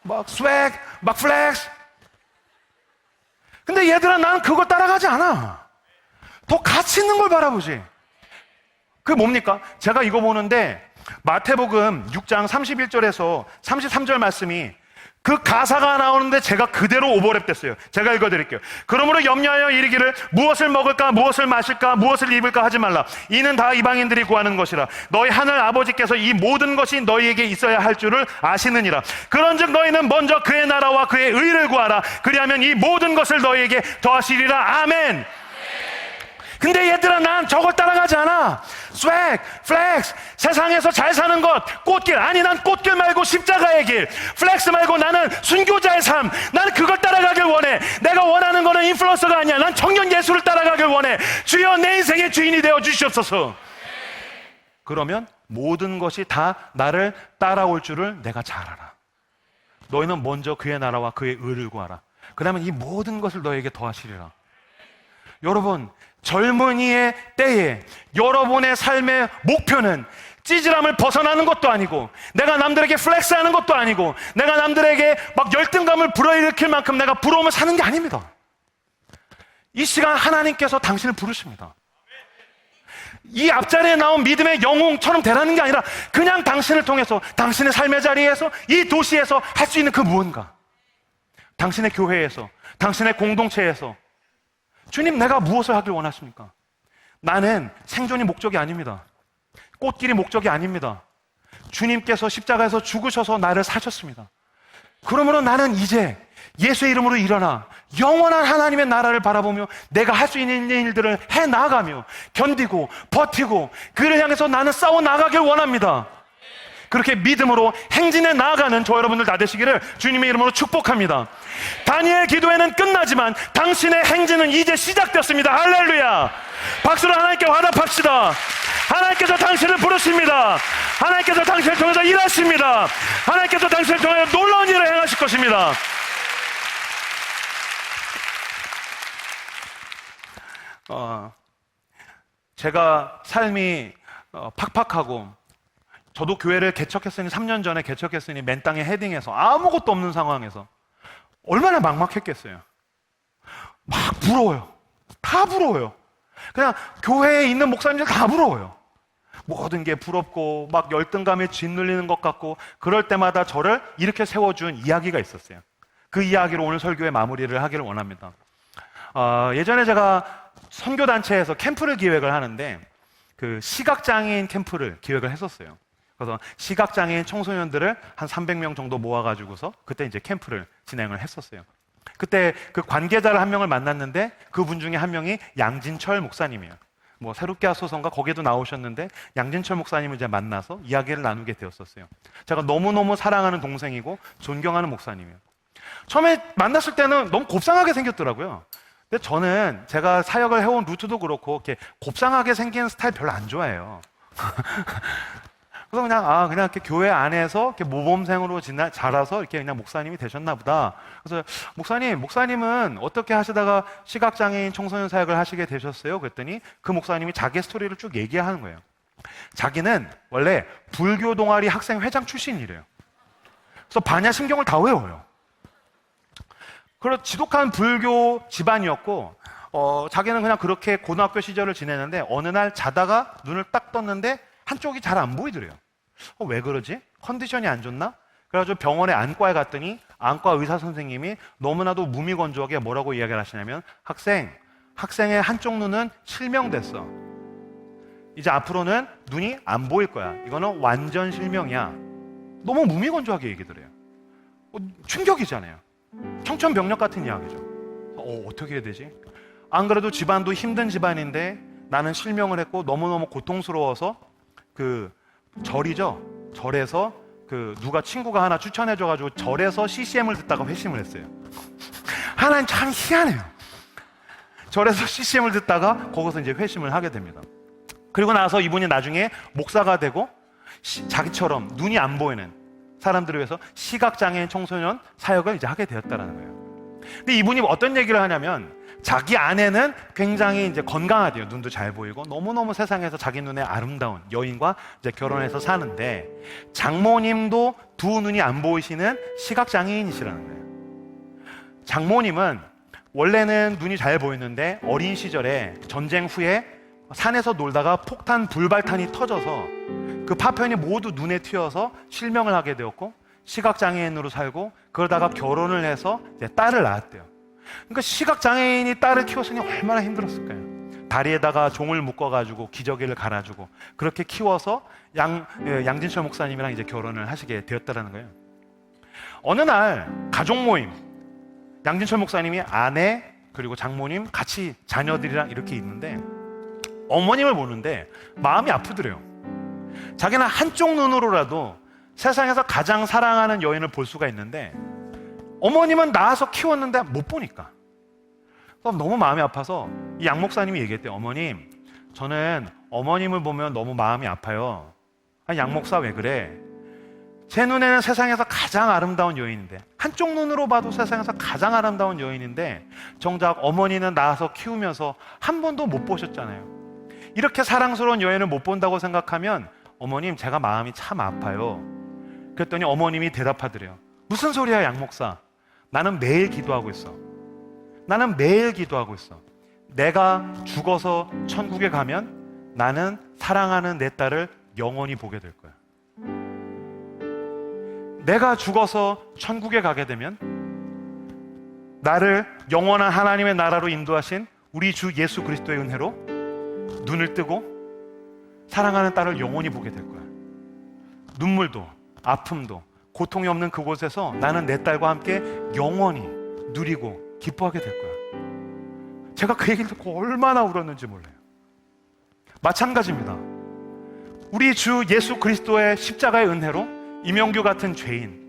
막 스웨그, 막 플렉스. 근데 얘들아 나는 그걸 따라가지 않아. 더 가치 있는 걸 바라보지. 그게 뭡니까? 제가 이거 보는데 마태복음 6장 31절에서 33절 말씀이, 그 가사가 나오는데 제가 그대로 오버랩 됐어요. 제가 읽어드릴게요. 그러므로 염려하여 이르기를 무엇을 먹을까 무엇을 마실까 무엇을 입을까 하지 말라. 이는 다 이방인들이 구하는 것이라. 너희 하늘 아버지께서 이 모든 것이 너희에게 있어야 할 줄을 아시느니라. 그런즉 너희는 먼저 그의 나라와 그의 의를 구하라. 그리하면 이 모든 것을 너희에게 더하시리라. 아멘. 근데 얘들아 난 저걸 따라가지 않아. 스웩, 플렉스, 세상에서 잘 사는 것, 꽃길. 아니, 난 꽃길 말고 십자가의 길, 플렉스 말고 나는 순교자의 삶, 나는 그걸 따라가길 원해. 내가 원하는 거는 인플루언서가 아니야. 난 청년 예수를 따라가길 원해. 주여, 내 인생의 주인이 되어 주시옵소서. 그러면 모든 것이 다 나를 따라올 줄을 내가 잘 알아. 너희는 먼저 그의 나라와 그의 의를 구하라. 그러면 이 모든 것을 너에게 더하시리라. 여러분, 젊은이의 때에 여러분의 삶의 목표는 찌질함을 벗어나는 것도 아니고, 내가 남들에게 플렉스하는 것도 아니고, 내가 남들에게 막 열등감을 불어일으킬 만큼 내가 부러움을 사는 게 아닙니다. 이 시간 하나님께서 당신을 부르십니다. 이 앞자리에 나온 믿음의 영웅처럼 되라는 게 아니라 그냥 당신을 통해서, 당신의 삶의 자리에서, 이 도시에서 할 수 있는 그 무언가, 당신의 교회에서, 당신의 공동체에서, 주님, 내가 무엇을 하길 원하십니까? 나는 생존이 목적이 아닙니다. 꽃길이 목적이 아닙니다. 주님께서 십자가에서 죽으셔서 나를 사셨습니다. 그러므로 나는 이제 예수의 이름으로 일어나 영원한 하나님의 나라를 바라보며 내가 할 수 있는 일들을 해나가며 견디고 버티고 그를 향해서 나는 싸워 나가길 원합니다. 그렇게 믿음으로 행진해 나아가는 저 여러분들 다 되시기를 주님의 이름으로 축복합니다. 다니엘 기도회는 끝나지만 당신의 행진은 이제 시작됐습니다. 할렐루야. 박수로 하나님께 화답합시다. 하나님께서 당신을 부르십니다. 하나님께서 당신을 통해서 일하십니다. 하나님께서 당신을 통해서 놀라운 일을 행하실 것입니다. 제가 삶이 팍팍하고, 저도 교회를 개척했으니 3년 전에 개척했으니 맨 땅에 헤딩해서 아무것도 없는 상황에서 얼마나 막막했겠어요. 막 부러워요. 다 부러워요. 그냥 교회에 있는 목사님들 다 부러워요. 모든 게 부럽고 막 열등감에 짓눌리는 것 같고, 그럴 때마다 저를 이렇게 세워준 이야기가 있었어요. 그 이야기로 오늘 설교의 마무리를 하기를 원합니다. 예전에 제가 선교단체에서 캠프를 기획을 하는데, 그 시각장애인 캠프를 기획을 했었어요. 그래서 시각장애인 청소년들을 한 300명 정도 모아가지고서 그때 이제 캠프를 진행을 했었어요. 그때 그 관계자를 한 명을 만났는데, 그분 중에 한 명이 양진철 목사님이에요. 뭐 새롭게 하소서인가 거기에도 나오셨는데, 양진철 목사님을 이제 만나서 이야기를 나누게 되었었어요. 제가 너무너무 사랑하는 동생이고 존경하는 목사님이에요. 처음에 만났을 때는 너무 곱상하게 생겼더라고요. 근데 저는 제가 사역을 해온 루트도 그렇고 이렇게 곱상하게 생긴 스타일 별로 안 좋아해요. 그래서 그냥 이렇게 교회 안에서 이렇게 모범생으로 자라서 이렇게 그냥 목사님이 되셨나 보다. 그래서 목사님은 어떻게 하시다가 시각장애인 청소년 사역을 하시게 되셨어요? 그랬더니 그 목사님이 자기 스토리를 쭉 얘기하는 거예요. 자기는 원래 불교 동아리 학생 회장 출신이래요. 그래서 반야심경을 다 외워요. 그래서 지독한 불교 집안이었고, 자기는 그냥 그렇게 고등학교 시절을 지내는데, 어느 날 자다가 눈을 딱 떴는데 한쪽이 잘 안 보이더래요. 왜 그러지? 컨디션이 안 좋나? 그래가지고 병원에 안과에 갔더니 안과 의사 선생님이 너무나도 무미건조하게 뭐라고 이야기를 하시냐면, 학생의 한쪽 눈은 실명됐어. 이제 앞으로는 눈이 안 보일 거야. 이거는 완전 실명이야. 너무 무미건조하게 얘기를 해요. 충격이잖아요. 청천벽력 같은 이야기죠. 어떻게 해야 되지? 안 그래도 집안도 힘든 집안인데 나는 실명을 했고 너무너무 고통스러워서 그 절에서 그 누가 친구가 하나 추천해줘가지고 절에서 CCM을 듣다가 회심을 했어요. 하나님 참 희한해요. 절에서 CCM을 듣다가 거기서 이제 회심을 하게 됩니다. 그리고 나서 이분이 나중에 목사가 되고 자기처럼 눈이 안 보이는 사람들을 위해서 시각장애인 청소년 사역을 이제 하게 되었다는 거예요. 근데 이분이 어떤 얘기를 하냐면, 자기 아내는 굉장히 이제 건강하대요. 눈도 잘 보이고 너무너무 세상에서 자기 눈에 아름다운 여인과 이제 결혼해서 사는데, 장모님도 두 눈이 안 보이시는 시각장애인이시라는 거예요. 장모님은 원래는 눈이 잘 보이는데 어린 시절에 전쟁 후에 산에서 놀다가 폭탄 불발탄이 터져서 그 파편이 모두 눈에 튀어서 실명을 하게 되었고 시각장애인으로 살고, 그러다가 결혼을 해서 이제 딸을 낳았대요. 그러니까 시각장애인이 딸을 키웠으니 얼마나 힘들었을까요? 다리에다가 종을 묶어가지고 기저귀를 갈아주고 그렇게 키워서 양진철 목사님이랑 이제 결혼을 하시게 되었다는 거예요. 어느 날 가족 모임, 양진철 목사님이 아내 그리고 장모님 같이 자녀들이랑 이렇게 있는데, 어머님을 보는데 마음이 아프더래요. 자기는 한쪽 눈으로라도 세상에서 가장 사랑하는 여인을 볼 수가 있는데 어머님은 낳아서 키웠는데 못 보니까 너무 마음이 아파서 이 양 목사님이 얘기했대요. 어머님, 저는 어머님을 보면 너무 마음이 아파요. 아니, 양 목사 왜 그래? 제 눈에는 세상에서 가장 아름다운 여인인데, 한쪽 눈으로 봐도 세상에서 가장 아름다운 여인인데 정작 어머니는 낳아서 키우면서 한 번도 못 보셨잖아요. 이렇게 사랑스러운 여인을 못 본다고 생각하면 어머님, 제가 마음이 참 아파요. 그랬더니 어머님이 대답하더래요. 무슨 소리야, 양 목사. 나는 매일 기도하고 있어. 나는 매일 기도하고 있어. 내가 죽어서 천국에 가면 나는 사랑하는 내 딸을 영원히 보게 될 거야. 내가 죽어서 천국에 가게 되면 나를 영원한 하나님의 나라로 인도하신 우리 주 예수 그리스도의 은혜로 눈을 뜨고 사랑하는 딸을 영원히 보게 될 거야. 눈물도 아픔도 고통이 없는 그곳에서 나는 내 딸과 함께 영원히 누리고 기뻐하게 될 거야. 제가 그 얘기를 듣고 얼마나 울었는지 몰라요. 마찬가지입니다. 우리 주 예수 그리스도의 십자가의 은혜로 이명규 같은 죄인,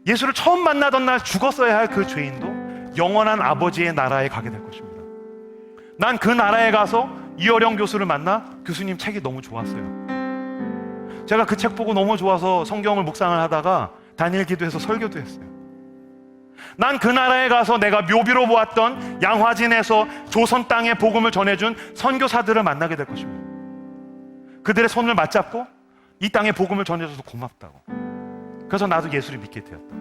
예수를 처음 만나던 날 죽었어야 할 그 죄인도 영원한 아버지의 나라에 가게 될 것입니다. 난 그 나라에 가서 이어령 교수를 만나 교수님 책이 너무 좋았어요. 제가 그 책 보고 너무 좋아서 성경을 묵상을 하다가 다니엘 기도해서 설교도 했어요. 난 그 나라에 가서 내가 묘비로 보았던 양화진에서 조선 땅에 복음을 전해준 선교사들을 만나게 될 것입니다. 그들의 손을 맞잡고 이 땅에 복음을 전해줘서 고맙다고. 그래서 나도 예수를 믿게 되었다.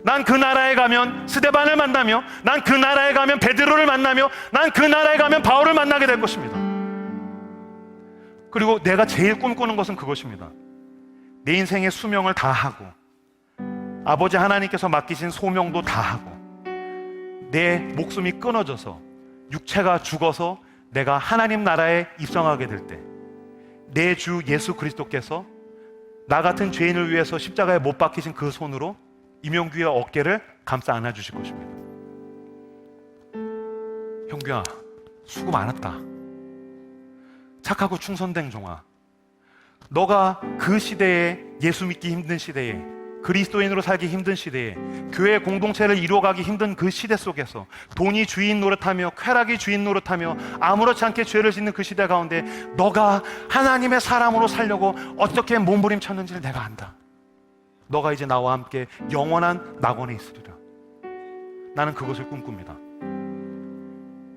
난 그 나라에 가면 스데반을 만나며, 난 그 나라에 가면 베드로를 만나며, 난 그 나라에 가면 바울을 만나게 될 것입니다. 그리고 내가 제일 꿈꾸는 것은 그것입니다. 내 인생의 수명을 다 하고 아버지 하나님께서 맡기신 소명도 다 하고 내 목숨이 끊어져서 육체가 죽어서 내가 하나님 나라에 입성하게 될 때 내 주 예수 그리스도께서 나 같은 죄인을 위해서 십자가에 못 박히신 그 손으로 이명규의 어깨를 감싸 안아주실 것입니다. 형규야, 수고 많았다. 착하고 충성된 종아, 너가 그 시대에, 예수 믿기 힘든 시대에, 그리스도인으로 살기 힘든 시대에, 교회 공동체를 이루어가기 힘든 그 시대 속에서 돈이 주인 노릇하며 쾌락이 주인 노릇하며 아무렇지 않게 죄를 짓는 그 시대 가운데 너가 하나님의 사람으로 살려고 어떻게 몸부림쳤는지를 내가 안다. 너가 이제 나와 함께 영원한 낙원에 있으리라. 나는 그것을 꿈꿉니다.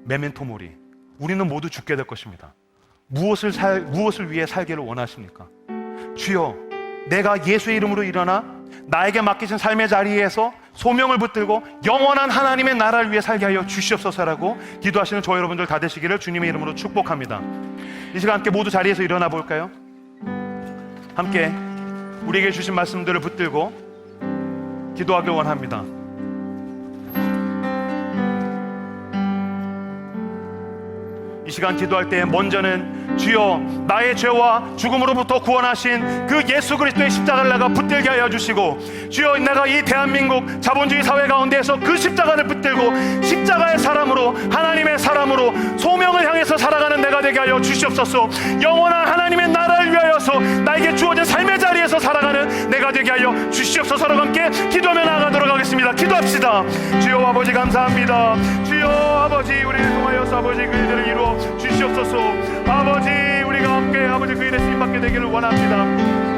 메멘토 모리, 우리는 모두 죽게 될 것입니다. 무엇을 위해 살기를 원하십니까? 주여, 내가 예수의 이름으로 일어나 나에게 맡기신 삶의 자리에서 소명을 붙들고 영원한 하나님의 나라를 위해 살게 하여 주시옵소서라고 기도하시는 저 여러분들 다 되시기를 주님의 이름으로 축복합니다. 이 시간 함께 모두 자리에서 일어나 볼까요? 함께 우리에게 주신 말씀들을 붙들고 기도하길 원합니다. 이 시간 기도할 때 먼저는 주여, 나의 죄와 죽음으로부터 구원하신 그 예수 그리스도의 십자가를 내가 붙들게 하여 주시고, 주여, 내가 이 대한민국 자본주의 사회 가운데에서 그 십자가를 붙들고 십자가의 사람으로, 하나님의 사람으로 소명을 향해서 살아가는 내가 되게 하여 주시옵소서. 영원한 하나님의 나라를 위하여서 나에게 주어진 삶의 자리에서 살아가는 내가 되게 하여 주시옵소서로 함께 기도하며 나아가도록 하겠습니다. 기도합시다. 주여 아버지 감사합니다. 주여 아버지, 우리를 통하여서 아버지 그 일들을 이루어 주시옵소서. 아버지, 우리가 함께 아버지 그 일에 쓰임받게 되기를 원합니다.